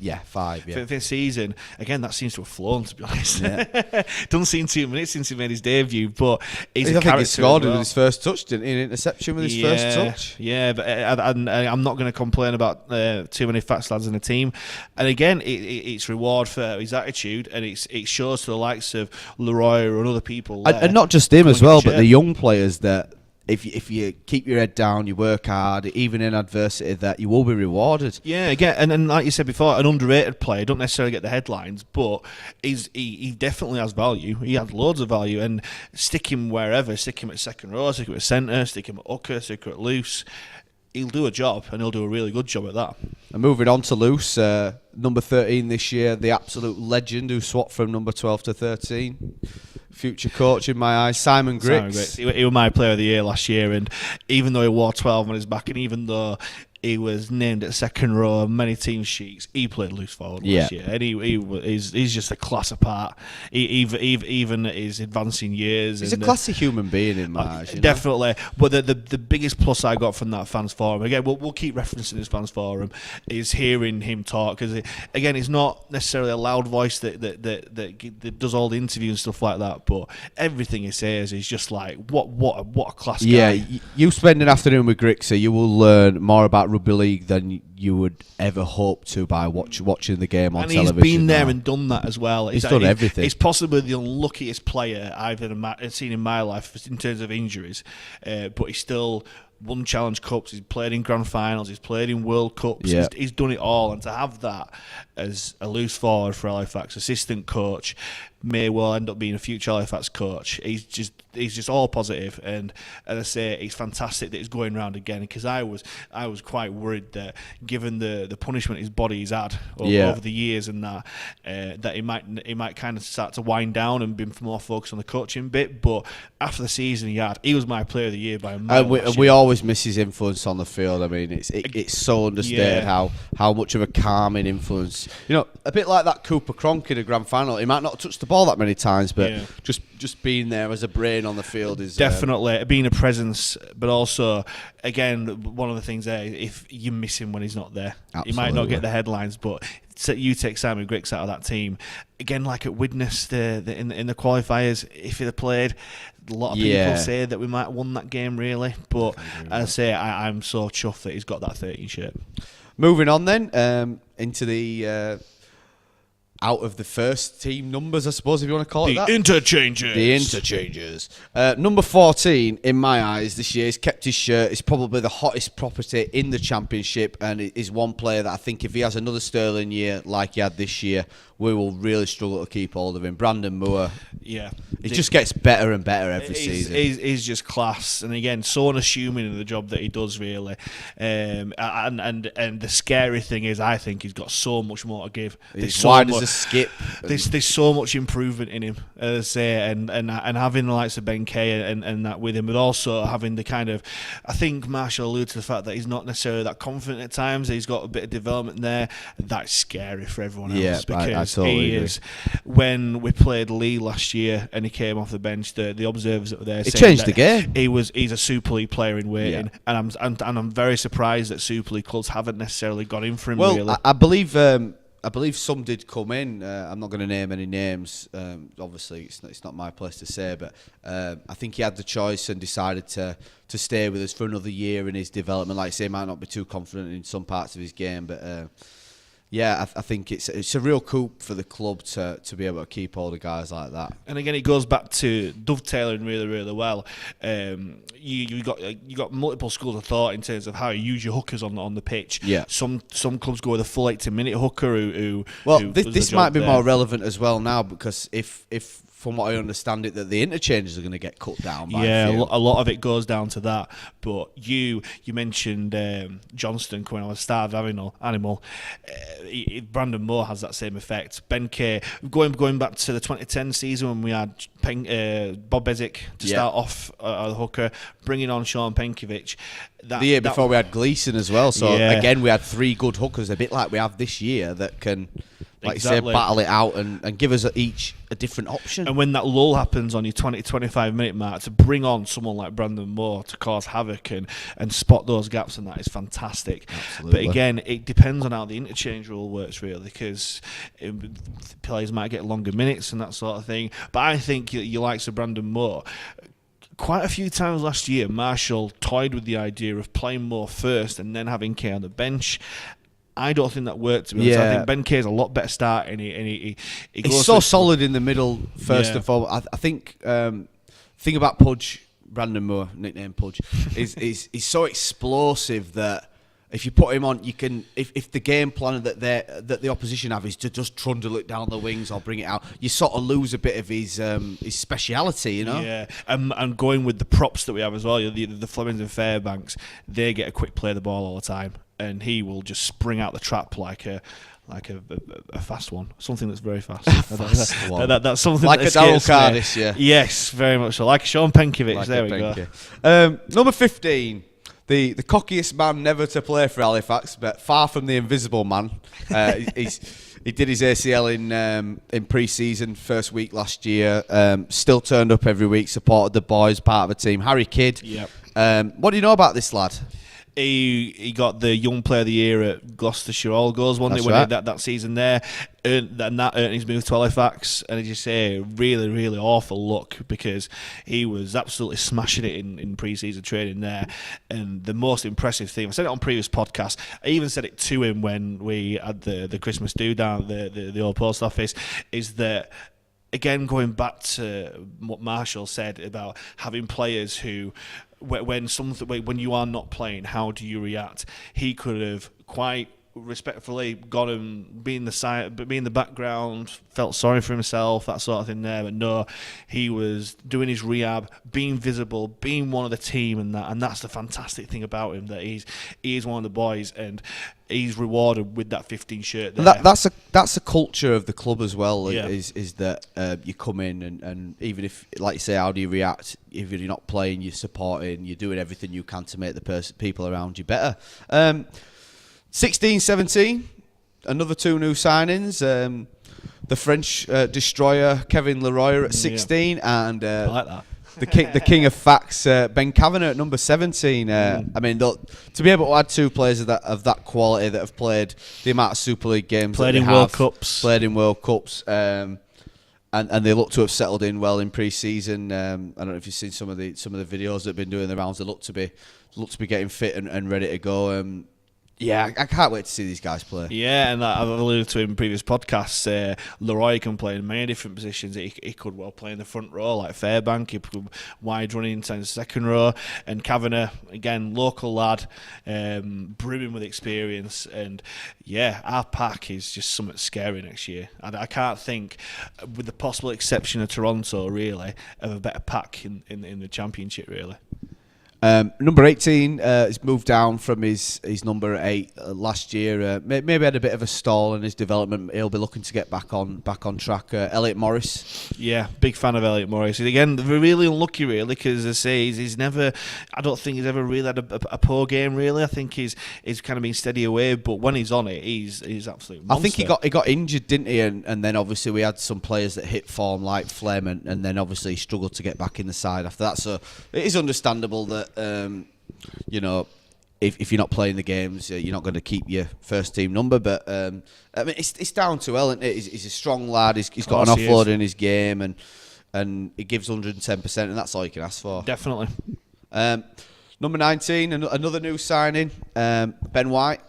5. Yeah, 5th season. Again, that seems to have flown. To be honest, yeah. Doesn't seem 2 minutes since he made his debut, but he's I a think character. he scored as well. with his first touch, didn't he? An interception with his first touch. Yeah, but I'm not going to complain about too many Fax lads in the team. And again, it's reward for his attitude, and it shows to the likes of Leroy and other people. And not just him as well, but the young players that if you keep your head down, you work hard, even in adversity, that you will be rewarded. Yeah, again, and like you said before, an underrated player, don't necessarily get the headlines, but he definitely has value. He has loads of value, and stick him wherever, stick him at second row, stick him at centre, stick him at hooker, stick him at loose. He'll do a job, and he'll do a really good job at that. And moving on to loose, number 13 this year, the absolute legend who swapped from number 12 to 13. Future coach in my eyes, Simon Griggs. He was my player of the year last year, and even though he wore 12 on his back, and even though he was named at second row on many team sheets, he played loose forward last year, and he's just a class apart. Even at his advancing years, he's a classy human being in my eyes. Definitely. But the biggest plus I got from that fans forum, again, we'll keep referencing this fans forum, is hearing him talk, because again, he's not necessarily a loud voice that does all the interviews and stuff like that, but everything he says is just like what a class guy. Yeah, you spend an afternoon with Griggs, so you will learn more about rugby league than you would ever hope to by watching the game on television. And he's been there and done that as well. He's done everything. He's possibly the unluckiest player I've ever seen in my life in terms of injuries, but he's still won Challenge Cups, he's played in Grand Finals, he's played in World Cups, he's done it all, and to have that as a loose forward for Halifax, assistant coach, may well end up being a future Halifax coach. He's just all positive, and as I say, it's fantastic that he's going round again, because I was quite worried that, given the punishment his body's had over the years and that he might kind of start to wind down and be more focused on the coaching bit. But after the season he was my player of the year by a mile. We always miss his influence on the field. I mean, it's so understated how much of a calming influence. You know, a bit like that Cooper Cronk in a grand final. He might not touch the ball that many times, but just being there as a brain on the field is definitely being a presence. But also, again, one of the things there, if you miss him when he's not there, he might not get the headlines, but you take Simon Griggs out of that team. Again, like at Widnes, in the qualifiers, if he'd have played, a lot of people say that we might have won that game, really. But as I say, I'm so chuffed that he's got that 13 shirt. Moving on then, into the out of the first team numbers, I suppose, if you want to call it that. The interchanges. Number 14, in my eyes, this year, he's kept his shirt. He's probably the hottest property in the championship, and is one player that I think if he has another sterling year like he had this year, we will really struggle to keep hold of him. Brandon Moore. Yeah. He just gets better and better every season. He's just class. And again, so unassuming in the job that he does, really. And the scary thing is, I think he's got so much more to give. He's wide as a skip. There's so much improvement in him, as I say, and having the likes of Ben Kay and that with him, but also having the kind of, I think Marshall alluded to the fact that he's not necessarily that confident at times. He's got a bit of development there. That's scary for everyone else, because totally agree. When we played Lee last year and he came off the bench, the observers that were there saying changed the game. He's a Super League player in waiting, and I'm very surprised that Super League clubs haven't necessarily got in for him. Well, really. I believe some did come in. I'm not going to name any names. Obviously, it's not my place to say, but I think he had the choice and decided to stay with us for another year in his development. Like I say, he might not be too confident in some parts of his game, but I think it's a real coup for the club to be able to keep all the guys like that. And again, it goes back to dovetailing really, really well. You got multiple schools of thought in terms of how you use your hookers on the pitch. Yeah. Some clubs go with a full 80-minute hooker who this might be more relevant as well now, because if from what I understand it, that the interchanges are going to get cut down by a lot of it goes down to that. But you mentioned Johnston coming on a starved animal. Brandon Moore has that same effect. Ben Kay, going back to the 2010 season when we had Bob Bezic to start off the hooker, bringing on Sean Penkovic. The year before we had Gleeson as well. So again, we had 3 good hookers, a bit like we have this year, that can, like you say, battle it out and give us each a different option. And when that lull happens on your 20-25 minute mark, to bring on someone like Brandon Moore to cause havoc and spot those gaps, and that is fantastic. Absolutely. But again, it depends on how the interchange rule works, really, because players might get longer minutes and that sort of thing. But I think you likes of Brandon Moore. Quite a few times last year, Marshall toyed with the idea of playing Moore first and then having Kay on the bench. I don't think that worked, to be honest. I think Ben Kay is a lot better start, and he's so solid in the middle, first and foremost. I think thing about Pudge, Brandon Moore, nickname Pudge, is he's so explosive that if you put him on, you can. If the game plan that the opposition have is to just trundle it down the wings or bring it out, you sort of lose a bit of his speciality, you know. Yeah, and going with the props that we have as well, the Flemings and Fairbanks, they get a quick play of the ball all the time, and he will just spring out the trap like a fast one, something that's very fast. That's something like that a Darryl Cardis, yeah. Yes, very much so. Like Sean Penkovic. Like there we go. Number 15. The cockiest man never to play for Halifax, but far from the invisible man. He did his ACL in pre-season, first week last year. Still turned up every week, supported the boys, part of the team. Harry Kidd. Yep. What do you know about this lad? He got the Young Player of the Year at Gloucestershire All Goals, wasn't it, when he had that season there. That earned his move to Halifax, and as you say, really, really awful luck, because he was absolutely smashing it in pre-season training there. And the most impressive thing, I said it on previous podcasts, I even said it to him when we had the Christmas do down at the old post office, is that, again, going back to what Marshall said about having players who, when you are not playing, how do you react? He could have quite respectfully gone and been the background, felt sorry for himself, that sort of thing there. But no, he was doing his rehab, being visible, being one of the team, and that's the fantastic thing about him, that he is one of the boys, and he's rewarded with that 15 shirt there. That's a culture of the club as well. Yeah. Is that you come in and even if, like you say, how do you react if you're not playing? You're supporting, you're doing everything you can to make the people around you better. 16-17, another 2 new signings. The French destroyer Kevin Leroy at 16, and I like that. the king of Fax, Ben Kavanagh at number 17. I mean, to be able to add 2 players of that quality that have played the amount of Super League games, played in World Cups, and they look to have settled in well in pre-season. I don't know if you've seen some of the videos that have been doing the rounds. They look to be getting fit and ready to go. Yeah, I can't wait to see these guys play. Yeah, and I've alluded to in previous podcasts, Leroy can play in many different positions. He could well play in the front row like Fairbank. He could wide running inside the second row. And Kavanagh, again, local lad, brimming with experience. And yeah, our pack is just something scary next year. I can't think, with the possible exception of Toronto, really, of a better pack in the championship, really. Number 18 has moved down from his number 8 last year. Maybe had a bit of a stall in his development. He'll be looking to get back on track. Elliot Morris. Yeah, big fan of Elliot Morris. Again, we're really unlucky, really, because as I say, he's never. I don't think he's ever really had a poor game. Really, I think he's kind of been steady away. But when he's on it, he's absolutely monster. I think he got injured, didn't he? And then obviously we had some players that hit form like Flem, and then obviously he struggled to get back in the side after that. So it is understandable that. If you're not playing the games, you're not going to keep your first team number. But I mean, it's down to well, isn't it? He's a strong lad. He's got an offload in his game, and he gives 110%, and that's all you can ask for. Definitely. Number 19, another new signing, Ben White,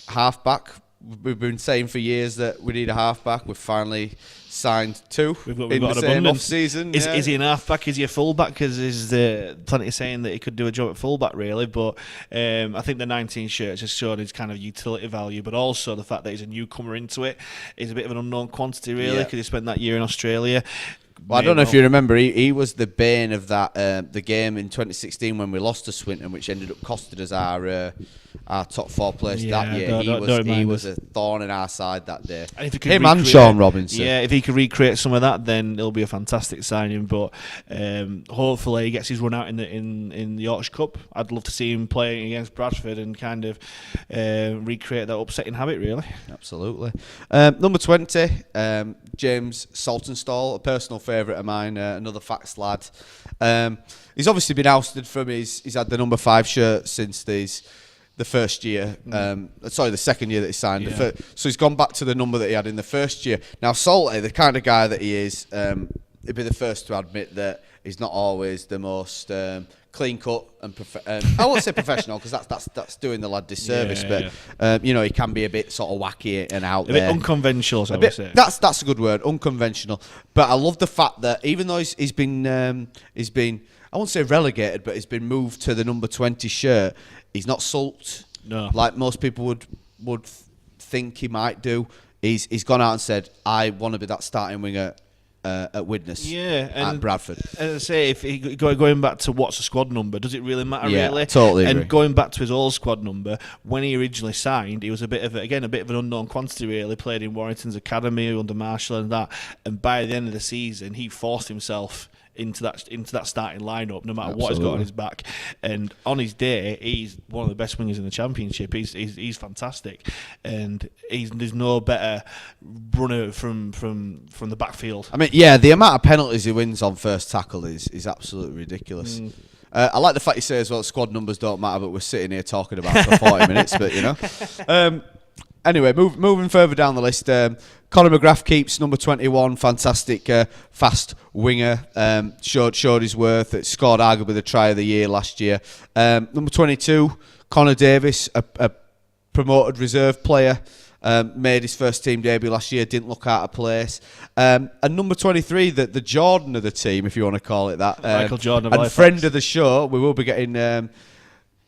halfback. We've been saying for years that we need a halfback. We've finally signed 2 we've in got the same off-season. Is he an halfback? Is he a fullback? Because there's plenty of saying that he could do a job at fullback, really. But I think the 19 shirts has shown his kind of utility value, but also the fact that he's a newcomer into it. He's a bit of an unknown quantity, really, because he spent that year in Australia. Well, I don't know if you remember, he was the bane of that the game in 2016 when we lost to Swinton, which ended up costing us our top 4 place that year. He was a thorn in our side that day. Him and Sean Robinson. Yeah, if he could recreate some of that, then it'll be a fantastic signing. But hopefully he gets his run out in the Yorkshire Cup. I'd love to see him playing against Bradford and kind of recreate that upsetting habit, really. Absolutely. Number 20, James Saltonstall, a personal favourite of mine, another Fax lad. He's obviously been ousted from he's had the number 5 shirt since the first year, the second year that he signed. Yeah. So he's gone back to the number that he had in the first year. Now, Salty, the kind of guy that he is, he'd be the first to admit that he's not always the most clean cut and I won't say professional because that's doing the lad disservice, he can be a bit sort of wacky and out there. A bit unconventional, I would say. That's a good word, unconventional. But I love the fact that even though he's been I won't say relegated, but he's been moved to the number 20 shirt. He's not sulked like most people would think he might do. He's gone out and said, I want to be that starting winger at Widnes at Bradford. As I say, if going back to what's the squad number, does it really matter? Really? Totally agree. And going back to his old squad number, when he originally signed, he was a bit of an unknown quantity. Really played in Warrington's academy under Marshall and that. And by the end of the season, he forced himself into that starting lineup, no matter what he's got on his back. And on his day, he's one of the best wingers in the championship. He's fantastic, and there's no better runner from the backfield. I mean, yeah, the amount of penalties he wins on first tackle is absolutely ridiculous. I like the fact you say as well, squad numbers don't matter, but we're sitting here talking about it for 40 minutes. But anyway, moving further down the list, Conor McGrath keeps number 21, fantastic fast winger, showed his worth, scored arguably the try of the year last year. Number 22, Connor Davis, a promoted reserve player, made his first team debut last year, didn't look out of place. And number 23, the Jordan of the team, if you want to call it that. Michael Jordan of and Halifax. friend of the show, we will be getting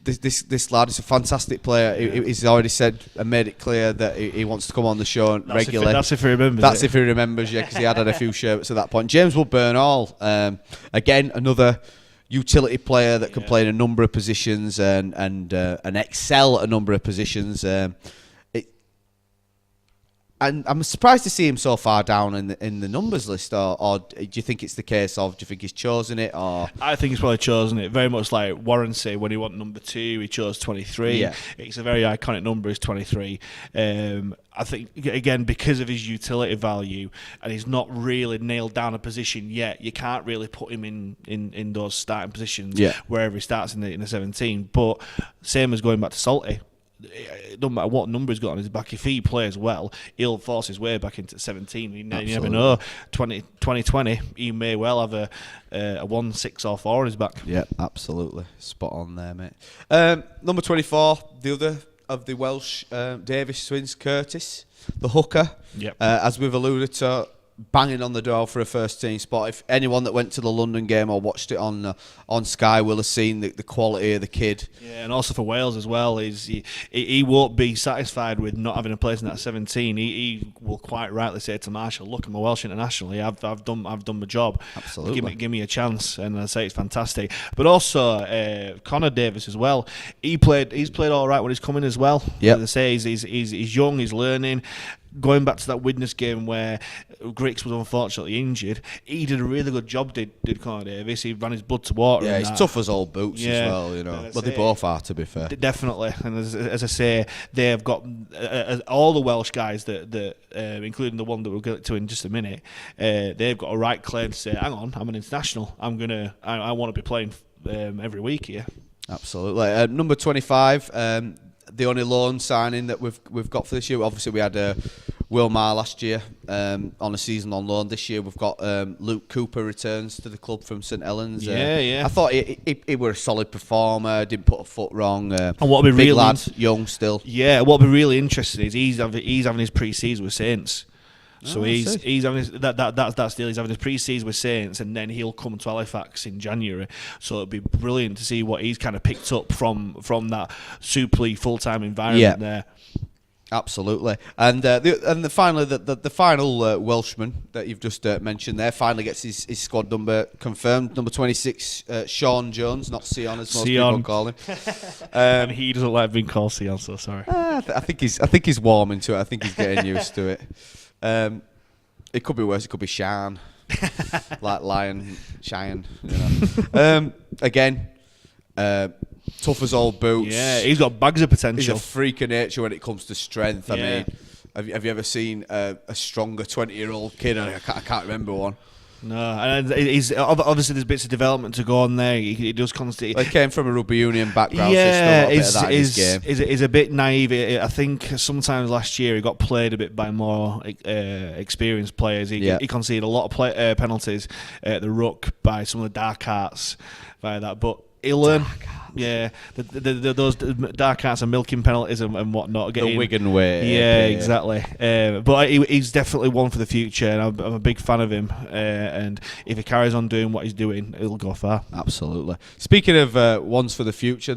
this lad is a fantastic player. He's already said and made it clear that he wants to come on the show regularly. That's if he remembers. That's if he remembers, yeah, because he had a few shirts at that point. James Woodburn-Hall, again, another utility player that can play in a number of positions and excel at a number of positions. And I'm surprised to see him so far down in the numbers list, or do you think it's the case of, do you think he's chosen it? Or I think he's probably chosen it, very much like Warren said when he won number 2, he chose 23. Yeah. It's a very iconic number, is 23. I think, again, because of his utility value, and he's not really nailed down a position yet, you can't really put him in those starting positions wherever he starts in the 17. But same as going back to Salty. It doesn't matter what number he's got on his back. If he plays well, he'll force his way back into 17. You never know. 2020, he may well have a 1, 6 or 4 on his back. Yeah, absolutely. Spot on there, mate. Number 24, the other of the Welsh Davis twins, Curtis, the hooker. Yep. As we've alluded to, banging on the door for a first team spot. If anyone that went to the London game or watched it on Sky will have seen the quality of the kid. Yeah, and also for Wales as well, he won't be satisfied with not having a place in that 17. He will quite rightly say to Marshall, "Look, I'm a Welsh international. I've done my job. Absolutely, give me a chance." And I say it's fantastic. But also Connor Davis as well. He's played all right when he's coming as well. Yeah, as I say, he's young, he's learning. Going back to that Widnes game where Griggs was unfortunately injured, he did a really good job, did Connor Davis. He ran his blood to water. Yeah, he's tough as old boots as well, you know. But they both are, to be fair. Definitely. And as I say, they've got all the Welsh guys that including the one that we'll get to in just a minute, they've got a right claim to say, hang on, I'm an international. I want to be playing every week here. Absolutely. Number 25, the only loan signing that we've got for this year. Obviously, we had Will Maher last year on a season on loan. This year, we've got Luke Cooper returns to the club from St Helens. Yeah. I thought he were a solid performer. Didn't put a foot wrong. And what be big really lad, young still. Yeah, what would be really interesting is he's having his pre-season with Saints. So he's having his, that's the deal. He's having his pre-season with Saints, and then he'll come to Halifax in January. So it'd be brilliant to see what he's kind of picked up from that Super League full-time environment there. Absolutely, and the final Welshman that you've just mentioned there finally gets his squad number confirmed. Number 26, Sean Jones, not Sion as most people call him. And he doesn't like being called Sion, so sorry. I think he's warming to it. I think he's getting used to it. It could be worse. It could be Shan, like Lion, Cheyenne. You know. Again, tough as old boots. Yeah, he's got bags of potential. He's a freak of nature when it comes to strength. I mean, have you ever seen a stronger 20-year-old kid? I can't remember one. No, and he's obviously there's bits of development to go on there. He does constantly. He came from a rugby union background. Yeah, so he's a bit naive. I think sometimes last year he got played a bit by more experienced players. He conceded a lot of penalties at the ruck by some of the dark arts by that, but he'll learn. Yeah, those dark arts and milking penalties and whatnot. The Wigan way. Yeah, exactly. But he's definitely one for the future, and I'm a big fan of him. And if he carries on doing what he's doing, he'll go far. Absolutely. Speaking of ones for the future,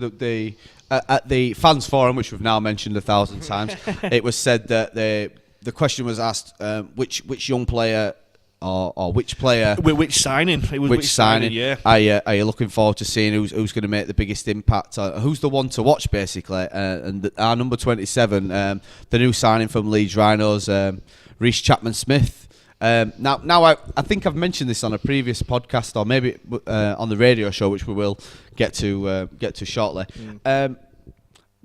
at the fans forum, which we've now mentioned 1,000 times, it was said that the question was asked, which young player. Or which player? Which signing? It was which signing? Yeah. Are you looking forward to seeing who's going to make the biggest impact? Who's the one to watch, basically? And our number 27, the new signing from Leeds Rhinos, Rhys Chapman-Smith. Now I think I've mentioned this on a previous podcast, or maybe on the radio show, which we will get to shortly.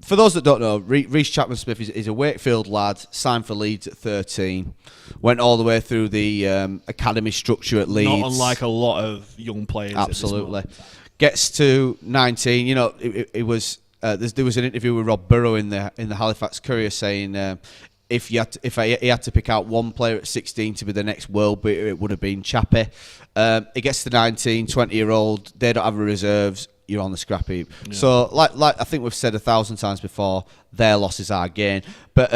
For those that don't know, Rhys Chapman-Smith is a Wakefield lad, signed for Leeds at 13, went all the way through the academy structure at Leeds. Not unlike a lot of young players. Absolutely. Gets to 19. You know, it was there was an interview with Rob Burrow in the Halifax Courier saying if he had to pick out one player at 16 to be the next world beater, it would have been Chappie. He gets to 19, 20-year-old. They don't have a reserves. You're on the scrap heap. Yeah. So, like I think we've said 1,000 times before, their losses are gain. But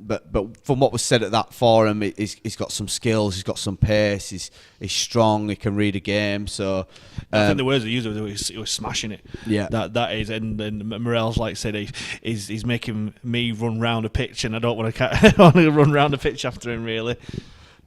But from what was said at that forum, he's got some skills, he's got some pace, he's strong, he can read a game. So I think the words he used he was smashing it. Yeah, that is, and Morell's like said, he's making me run round a pitch, and I don't want to run round a pitch after him really.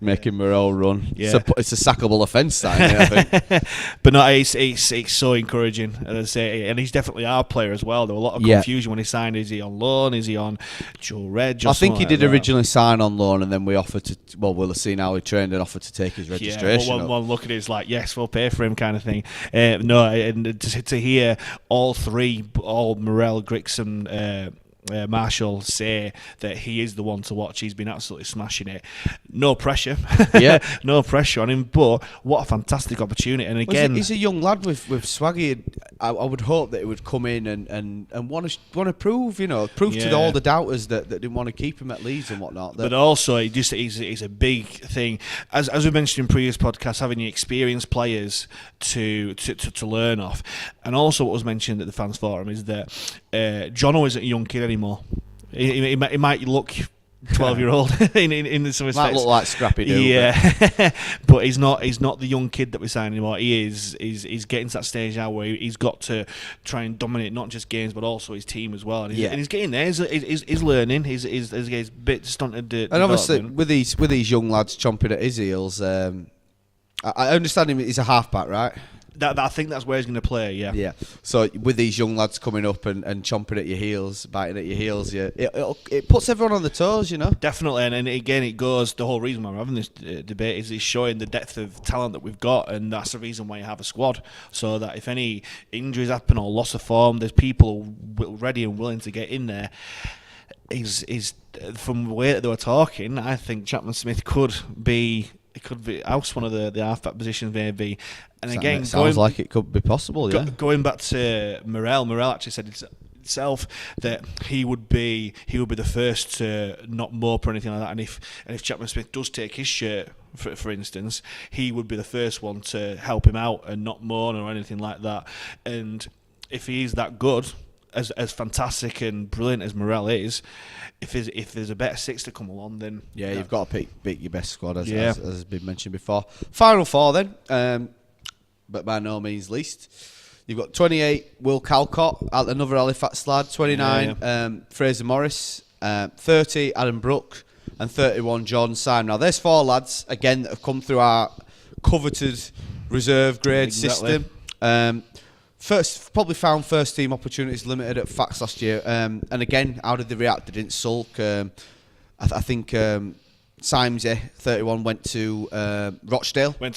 Making Morel run. Yeah. It's a sackable offence, I think. But no, it's so encouraging, as I say, and he's definitely our player as well. There was a lot of confusion when he signed. Is he on loan? Is he on dual reg? I think he did originally sign on loan, and then we offered to. Well, we'll see now. He trained and offered to take his registration. Yeah, one look at it is like, yes, we'll pay for him, kind of thing. No, and to hear all Morel, Grigson, Marshall say that he is the one to watch. He's been absolutely smashing it. No pressure. Yeah. No pressure on him, but what a fantastic opportunity. And again, he's a young lad with swaggy. I would hope that he would come in and want to prove to all the doubters that didn't want to keep him at Leeds and whatnot. But also, he's a big thing. As we mentioned in previous podcasts, having the experienced players to learn off. And also what was mentioned at the fans forum is that Jono isn't a young kid anymore. He might look 12-year-old in some respects. Might look like Scrappy Doo. Yeah, but he's not the young kid that we sign anymore. He's getting to that stage now where he's got to try and dominate not just games but also his team as well. And he's getting there. He's learning. He's a bit stunted. And obviously with these young lads chomping at his heels, I understand him. He's a halfback, right? I think that's where he's going to play, yeah. Yeah. So with these young lads coming up and chomping at your heels, biting at your heels, it puts everyone on the toes, Definitely, and again, it goes. The whole reason why we're having this debate is it's showing the depth of talent that we've got, and that's the reason why you have a squad, so that if any injuries happen or loss of form, there's people ready and willing to get in there. Is from the way that they were talking, I think Chapman Smith could be oust one of the halfback positions maybe. And again, sounds like it could be possible. Going back to Morel actually said itself that he would be the first to not mope or anything like that. And if Chapman Smith does take his shirt, for instance, he would be the first one to help him out and not moan or anything like that. And if he's that good, as fantastic and brilliant as Morel is, if there's a better six to come along, then you've got to pick your best squad as has been mentioned before. Final four then, but by no means least. You've got 28 Will Calcott, another Halifax lad. 29 Fraser Morris, 30 Adam Brook, and 31 Jordan Syme. Now there's four lads again that have come through our coveted reserve grade system. Probably found first team opportunities limited at Fax last year. And again, how did they react? They didn't sulk. I think Symes, 31, went to Rochdale. Got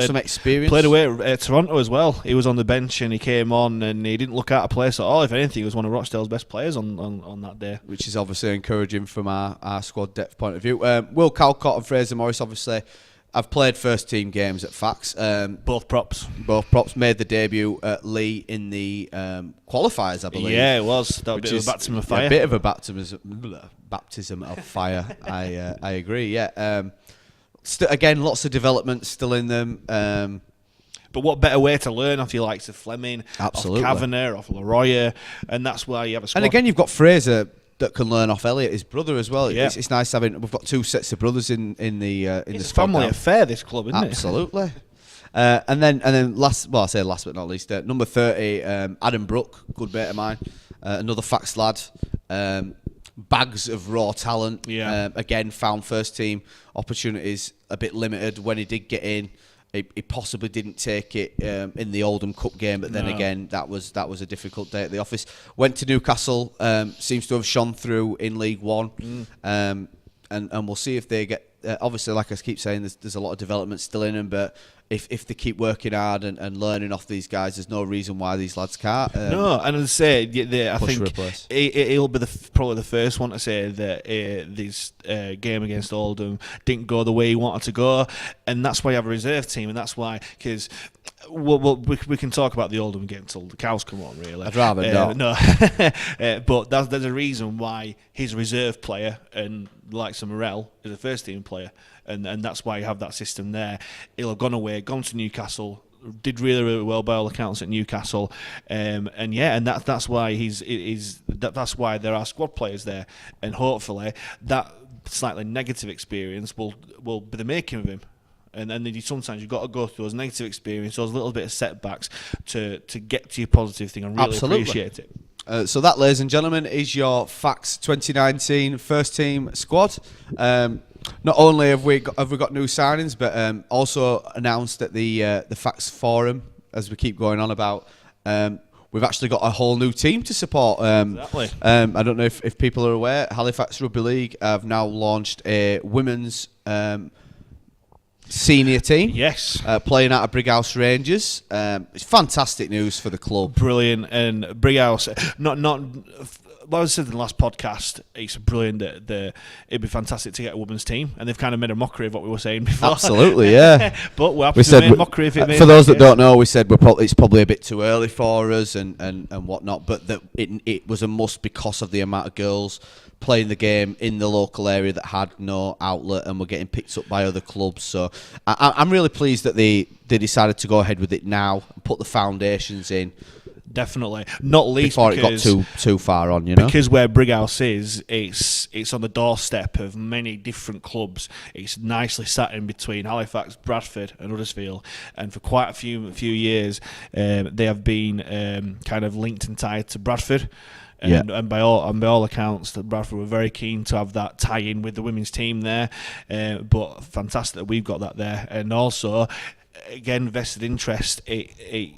some experience. Played away at Toronto as well. He was on the bench and he came on and he didn't look out of place at all. If anything, he was one of Rochdale's best players on that day. Which is obviously encouraging from our squad depth point of view. Will Calcott and Fraser Morris, obviously, I've played first team games at Fax. Both props made the debut at Lee in the qualifiers, I believe. Yeah, it was. That was a bit of a baptism of fire. A bit of a baptism of fire. I agree. Yeah. Again, lots of development still in them. But what better way to learn off your likes of Fleming, absolutely, off Kavanagh, off Leroy, and that's why you have a squad. And again, you've got Fraser that can learn off Elliot, his brother as well. Yeah. It's nice having. We've got two sets of brothers in the it's a family affair, this club, isn't it? Absolutely. And then last but not least, number 30, Adam Brook, good mate of mine, another Fax lad. Bags of raw talent. Yeah. Again, found first team opportunities a bit limited. When he did get in, he possibly didn't take it in the Oldham Cup game, but then again, that was a difficult day at the office. Went to Newcastle, seems to have shone through in League One, and we'll see if they get. Obviously, like I keep saying, there's a lot of development still in them, but if they keep working hard and learning off these guys, there's no reason why these lads can't. No, and as I say, I think he'll be probably the first one to say that this game against Oldham didn't go the way he wanted to go, and that's why you have a reserve team, and that's why, because we can talk about the Oldham game till the cows come on, really. I'd rather not. No, but there's a reason why he's a reserve player, and like Morel is a first team player. And that's why you have that system there. He'll have gone away, gone to Newcastle, did really, really well by all accounts at Newcastle, and that's why that's why there are squad players there, and hopefully that slightly negative experience will be the making of him. And then sometimes you've got to go through those negative experiences, those little bit of setbacks to get to your positive thing, and really appreciate it. So that, ladies and gentlemen, is your Fax 2019 first team squad. Not only have we got new signings, but also announced at the Fax Forum, as we keep going on about. We've actually got a whole new team to support. Exactly. I don't know if people are aware. Halifax Rugby League have now launched a women's senior team. Yes. Playing out of Brighouse Rangers. It's fantastic news for the club. Brilliant. And Brighouse, what I said in the last podcast, it's brilliant that it'd be fantastic to get a women's team, and they've kind of made a mockery of what we were saying before. Absolutely, yeah. But we're happy to make a mockery if it for those that don't know, we said it's probably a bit too early for us and whatnot, but that it was a must because of the amount of girls playing the game in the local area that had no outlet and were getting picked up by other clubs. So I'm really pleased that they decided to go ahead with it now and put the foundations in. Definitely, not least before because it got too far on, you know. Because where Brighouse is, it's on the doorstep of many different clubs. It's nicely sat in between Halifax, Bradford, and Huddersfield, and for quite a few years, they have been kind of linked and tied to Bradford. And by all accounts, that Bradford were very keen to have that tie-in with the women's team there. But fantastic that we've got that there, and also, again, vested interest.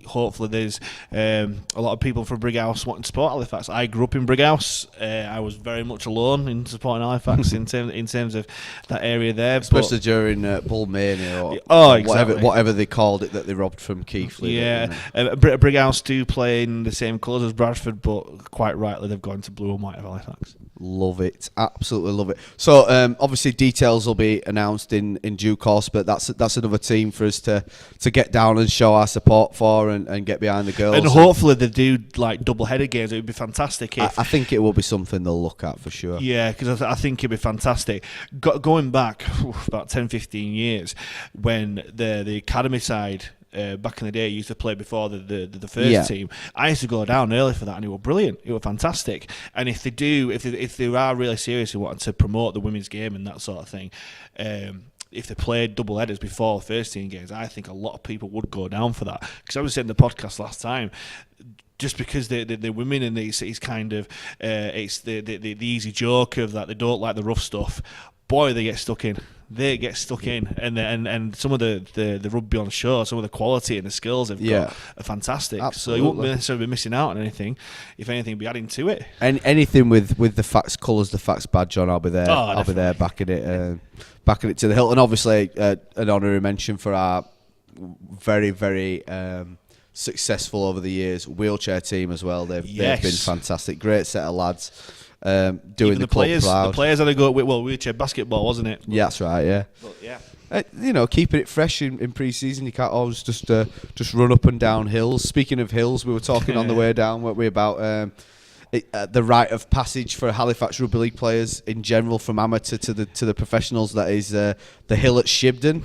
Hopefully there's a lot of people from Brighouse wanting to support Halifax. I grew up in Brighouse. I was very much alone in supporting Halifax in terms of that area there. Especially during Bull Mania or exactly. whatever they called it that they robbed from Keighley. Yeah, Brighouse do play in the same colours as Bradford, but quite rightly they've gone to blue and white of Halifax. Love it, absolutely love it. So obviously details will be announced in due course, but that's another team for us to get down and show our support for and get behind the girls. And hopefully they do like double-header games. It would be fantastic if... I think it will be something they'll look at for sure. Yeah, because I think it'd be fantastic. Going back about 10, 15 years, when the academy side... back in the day, used to play before the first team. I used to go down early for that, and it was brilliant. It was fantastic. And if they are really serious and wanting to promote the women's game and that sort of thing, if they played double headers before the first team games, I think a lot of people would go down for that. Because I was saying in the podcast last time, just because they're women and it's kind of it's the easy joke of that they don't like the rough stuff. Boy, they get stuck in. And some of the rugby on show, some of the quality and the skills they've got are fantastic. Absolutely. So you won't necessarily be missing out on anything. If anything, be adding to it. And anything with the Fax colours, the Fax badge on, I'll be there. I'll be there backing it to the hilt. And obviously, an honorary mention for our very, very successful over the years wheelchair team as well. They've been fantastic. Great set of lads. Doing even the club proud. The players had to go wheelchair basketball, wasn't it? Yeah, that's right. Yeah. But, yeah. Keeping it fresh in pre-season. You can't always just run up and down hills. Speaking of hills, we were talking on the way down, weren't we, about the rite of passage for Halifax Rugby League players in general, from amateur to the professionals. That is the hill at Shibden.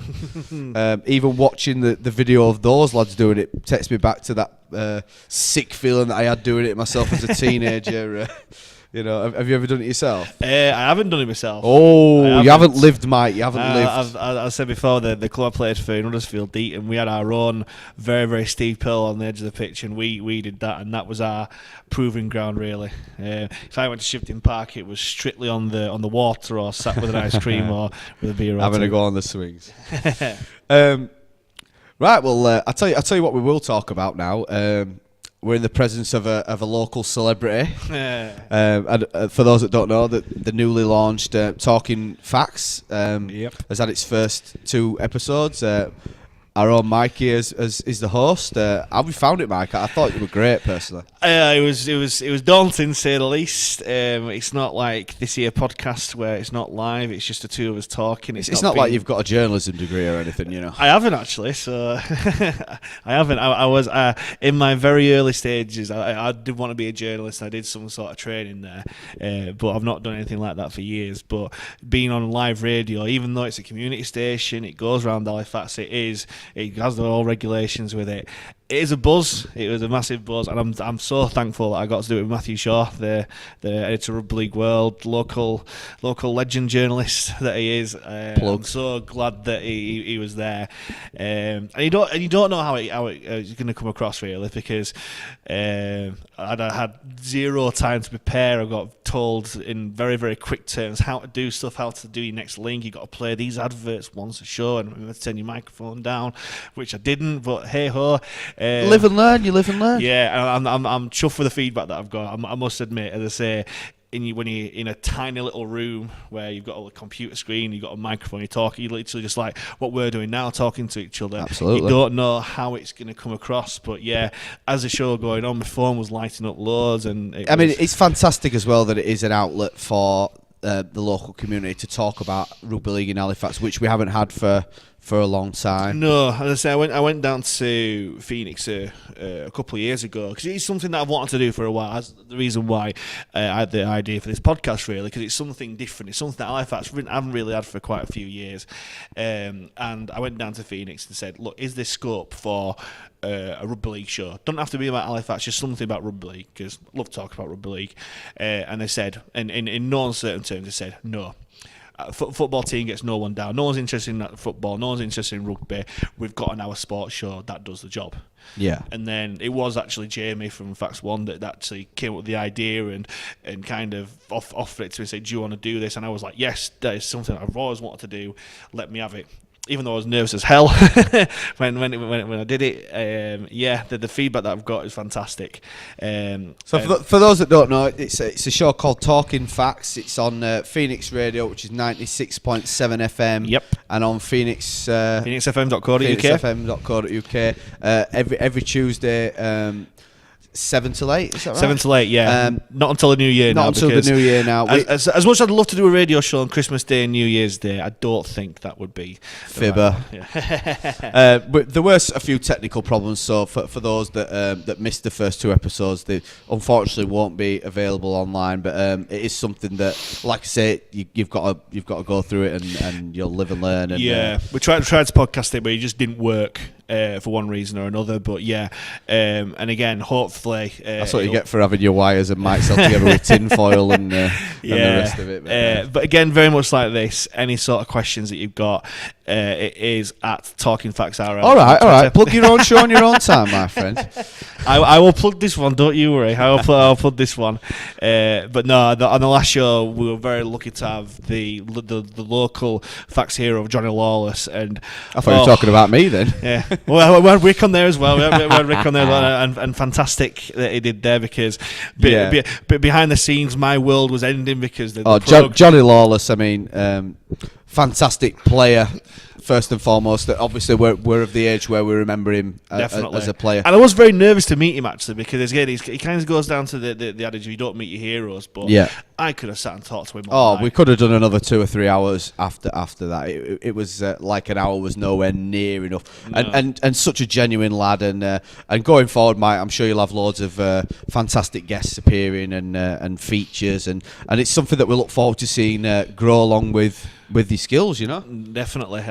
Even watching the video of those lads doing it takes me back to that sick feeling that I had doing it myself as a teenager. You know, have you ever done it yourself? I haven't done it myself. Oh, you haven't lived, mate. You haven't lived. I said before, the club I played for in Huddersfield, Deaton, we had our own very, very steep hill on the edge of the pitch, and we did that, and that was our proving ground, really. If I went to Shifting Park, it was strictly on the water, or sat with an ice cream, or with a beer. Having a go on the swings. Right. Well, I'll tell you what we will talk about now. We're in the presence of a local celebrity. And for those that don't know, the newly launched Talking Fax has had its first 2 episodes. Our own Mikey is the host. How have you found it, Mike? I thought you were great, personally. It was daunting, to say the least. It's not like this here podcast where it's not live. It's just the two of us talking. It's not like you've got a journalism degree or anything, you know. I haven't actually. So I haven't. I was in my very early stages. I did want to be a journalist. I did some sort of training there, but I've not done anything like that for years. But being on live radio, even though it's a community station, it goes around Halifax. It is. It has all regulations with it. It is a buzz. It was a massive buzz, and I'm so thankful that I got to do it with Matthew Shaw, the editor of Rugby League World, local legend journalist that he is. I'm so glad that he was there, and you don't know how it's going to come across really, because I had zero time to prepare. I got told in very, very quick terms how to do stuff, how to do your next link. You got to play these adverts once a show, and remember to turn your microphone down, which I didn't. But hey ho. Live and learn. You live and learn. Yeah, and I'm chuffed with the feedback that I've got. I must admit, as I say, when you're in a tiny little room where you've got a computer screen, you've got a microphone, you're talking, you're literally just like what we're doing now, talking to each other. Absolutely. You don't know how it's going to come across, but yeah, as the show going on, my phone was lighting up loads, and it's fantastic as well that it is an outlet for the local community to talk about rugby league in Halifax, which we haven't had for a long time. No, as I say, I went down to Phoenix a couple of years ago because it's something that I've wanted to do for a while. That's the reason why I had the idea for this podcast, really, because it's something different. It's something that Halifax haven't really had for quite a few years. And I went down to Phoenix and said, look, is there scope for a rugby league show? Don't have to be about Halifax, just something about rugby league, because I love to talk about rugby league. And they said, in no uncertain terms, they said, no. Football team gets no one down. No one's interested in football. No one's interested in rugby. We've got an hour sports show that does the job. Yeah. And then it was actually Jamie from Fax One that actually came up with the idea and kind of offered it to me and said, do you want to do this? And I was like, yes, that is something I've always wanted to do. Let me have it. Even though I was nervous as hell when I did it, the feedback that I've got is fantastic. For those that don't know, it's a show called Talking Facts. It's on Phoenix Radio, which is 96.7 FM. Yep. And on PhoenixFM.co.uk. PhoenixFM.co.uk. Every Tuesday. 7 till 8, is that right? 7 till 8, yeah. Not until the new year now. Not until the new year now. As much as I'd love to do a radio show on Christmas Day and New Year's Day, I don't think that would be Fibber. But there were a few technical problems, so for those that missed the first two episodes, they unfortunately won't be available online. But it is something that, like I say, you've got to go through it, and you'll live and learn. And, we tried to podcast it, but it just didn't work. For one reason or another, but and again, hopefully that's what you get for having your wires and mics held together with tin foil and the rest of it. But again, very much like this, any sort of questions that you've got, it is at Talking Fax RL. All right. Plug your own show on your own time, my friend. I will plug this one. Don't you worry. I'll plug this one. But no, on the last show, we were very lucky to have the local fax hero, Johnny Lawless, and I thought you were talking about me then. Yeah. Well, we had Rick on there as well. We had Rick on there, and fantastic that he did there, because behind the scenes, my world was ending because Johnny Lawless. I mean, fantastic player. First and foremost, that obviously we're of the age where we remember him as a player. And I was very nervous to meet him, actually, because again, he kind of goes down to the adage, you don't meet your heroes, but I could have sat and talked to him all night. We could have done another 2 or 3 hours after that. It was like an hour was nowhere near enough. No. And such a genuine lad, and going forward, Mike, I'm sure you'll have loads of fantastic guests appearing and features, and it's something that we look forward to seeing grow along with these skills, you know. Definitely.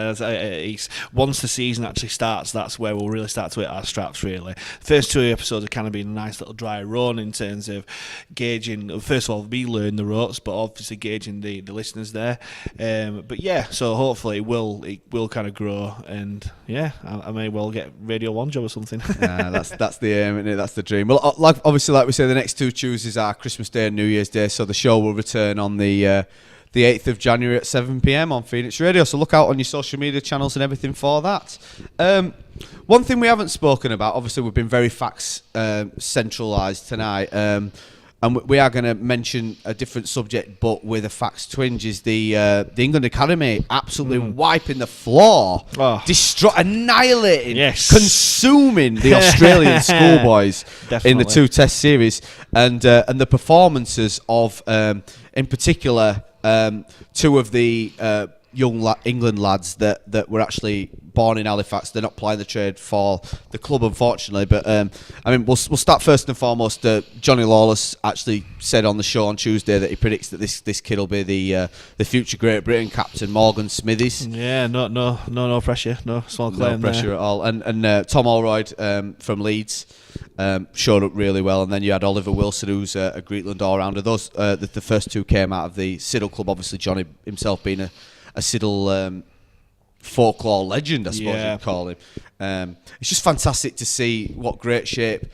Once the season actually starts, that's where we'll really start to hit our straps, really. First 2 episodes have kind of been a nice little dry run in terms of gauging, first of all, me learn the ropes, but obviously gauging the listeners there. But yeah, so hopefully it will kind of grow, and I may well get Radio 1 job or something. That's the aim, isn't it? That's the dream. Well, obviously, like we say, the next 2 Tuesdays are Christmas Day and New Year's Day, so the show will return on the 8th of January at 7 PM on Phoenix Radio, so look out on your social media channels and everything for that. One thing we haven't spoken about, obviously we've been very fax centralised tonight, and we are going to mention a different subject but with a fax twinge, is the England Academy absolutely wiping the floor, annihilating, consuming the Australian schoolboys in the 2 Test series, and the performances of, in particular, 2 of the young England lads that were actually born in Halifax. They're not playing the trade for the club, unfortunately. But we'll start first and foremost. Johnny Lawless actually said on the show on Tuesday that he predicts that this kid will be the future Great Britain captain, Morgan Smithies. Yeah, no pressure, no small claim. No pressure at all. And Tom Allroyd from Leeds showed up really well. And then you had Oliver Wilson, who's a Greetland all-rounder. Those the first two came out of the Siddle club. Obviously, Johnny himself being a Siddle folklore legend, I suppose you'd call him. It's just fantastic to see what great shape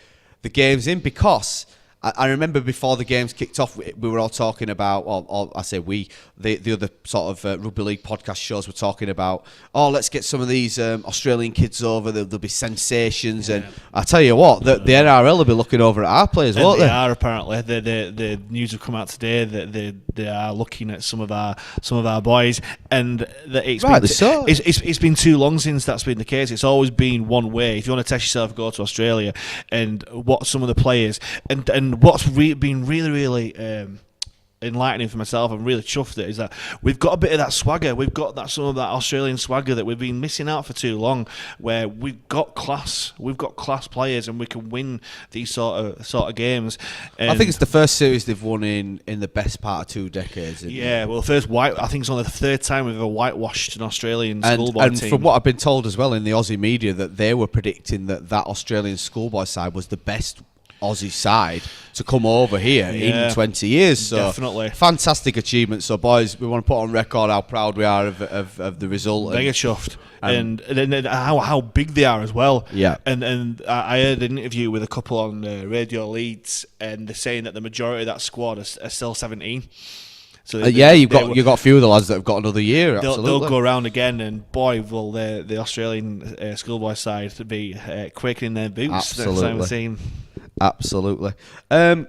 the game's in, because I remember before the games kicked off, we were all talking about, or I say we, the other sort of rugby league podcast shows were talking about, let's get some of these Australian kids over, there'll be sensations, and I tell you what, the NRL will be looking over at our players, won't they? They are, apparently. The news have come out today that they are looking at some of our boys, and that it's been too long since that's been the case. It's always been one way. If you want to test yourself, go to Australia, and what some of the players and what's been really enlightening for myself, I'm really chuffed at, is that we've got a bit of that swagger. We've got some of that Australian swagger that we've been missing out for too long, where we've got class players, and we can win these sort of games. I think it's the first series they've won in the best part of 2 decades. Well, I think it's only the third time we've ever whitewashed an Australian schoolboy team. And from what I've been told as well in the Aussie media, that they were predicting that Australian schoolboy side was the best Aussie side to come over here in 20 years. So definitely. Fantastic achievement. So, boys, we want to put on record how proud we are of the result. Mega chuffed. And how big they are as well. Yeah. And I heard an interview with a couple on Radio Leeds, and they're saying that the majority of that squad are still 17. So you've got a few of the lads that have got another year. Absolutely. They'll go around again, and boy, will the Australian schoolboy side be quaking in their boots. Absolutely. Absolutely. We're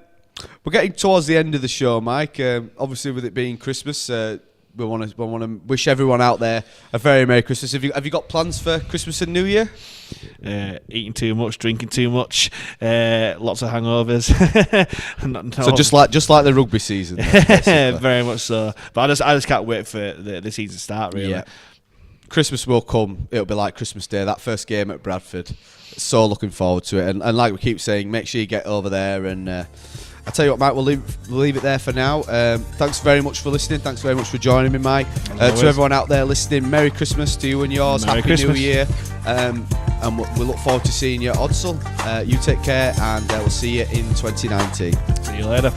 getting towards the end of the show, Mike. Obviously, with it being Christmas, we want to wish everyone out there a very Merry Christmas. Have you got plans for Christmas and New Year? Eating too much, drinking too much, lots of hangovers. So just like the rugby season. Very much so. But I just can't wait for the season to start. Really. Yeah. Christmas will come. It'll be like Christmas Day. That first game at Bradford. So looking forward to it. And like we keep saying, make sure you get over there. And I tell you what, Mike, we'll leave it there for now. Thanks very much for listening. Thanks very much for joining me, Mike. To everyone out there listening, Merry Christmas to you and yours. Merry Happy Christmas. New Year. And we look forward to seeing you at Odsal. You take care, and we'll see you in 2019. See you later.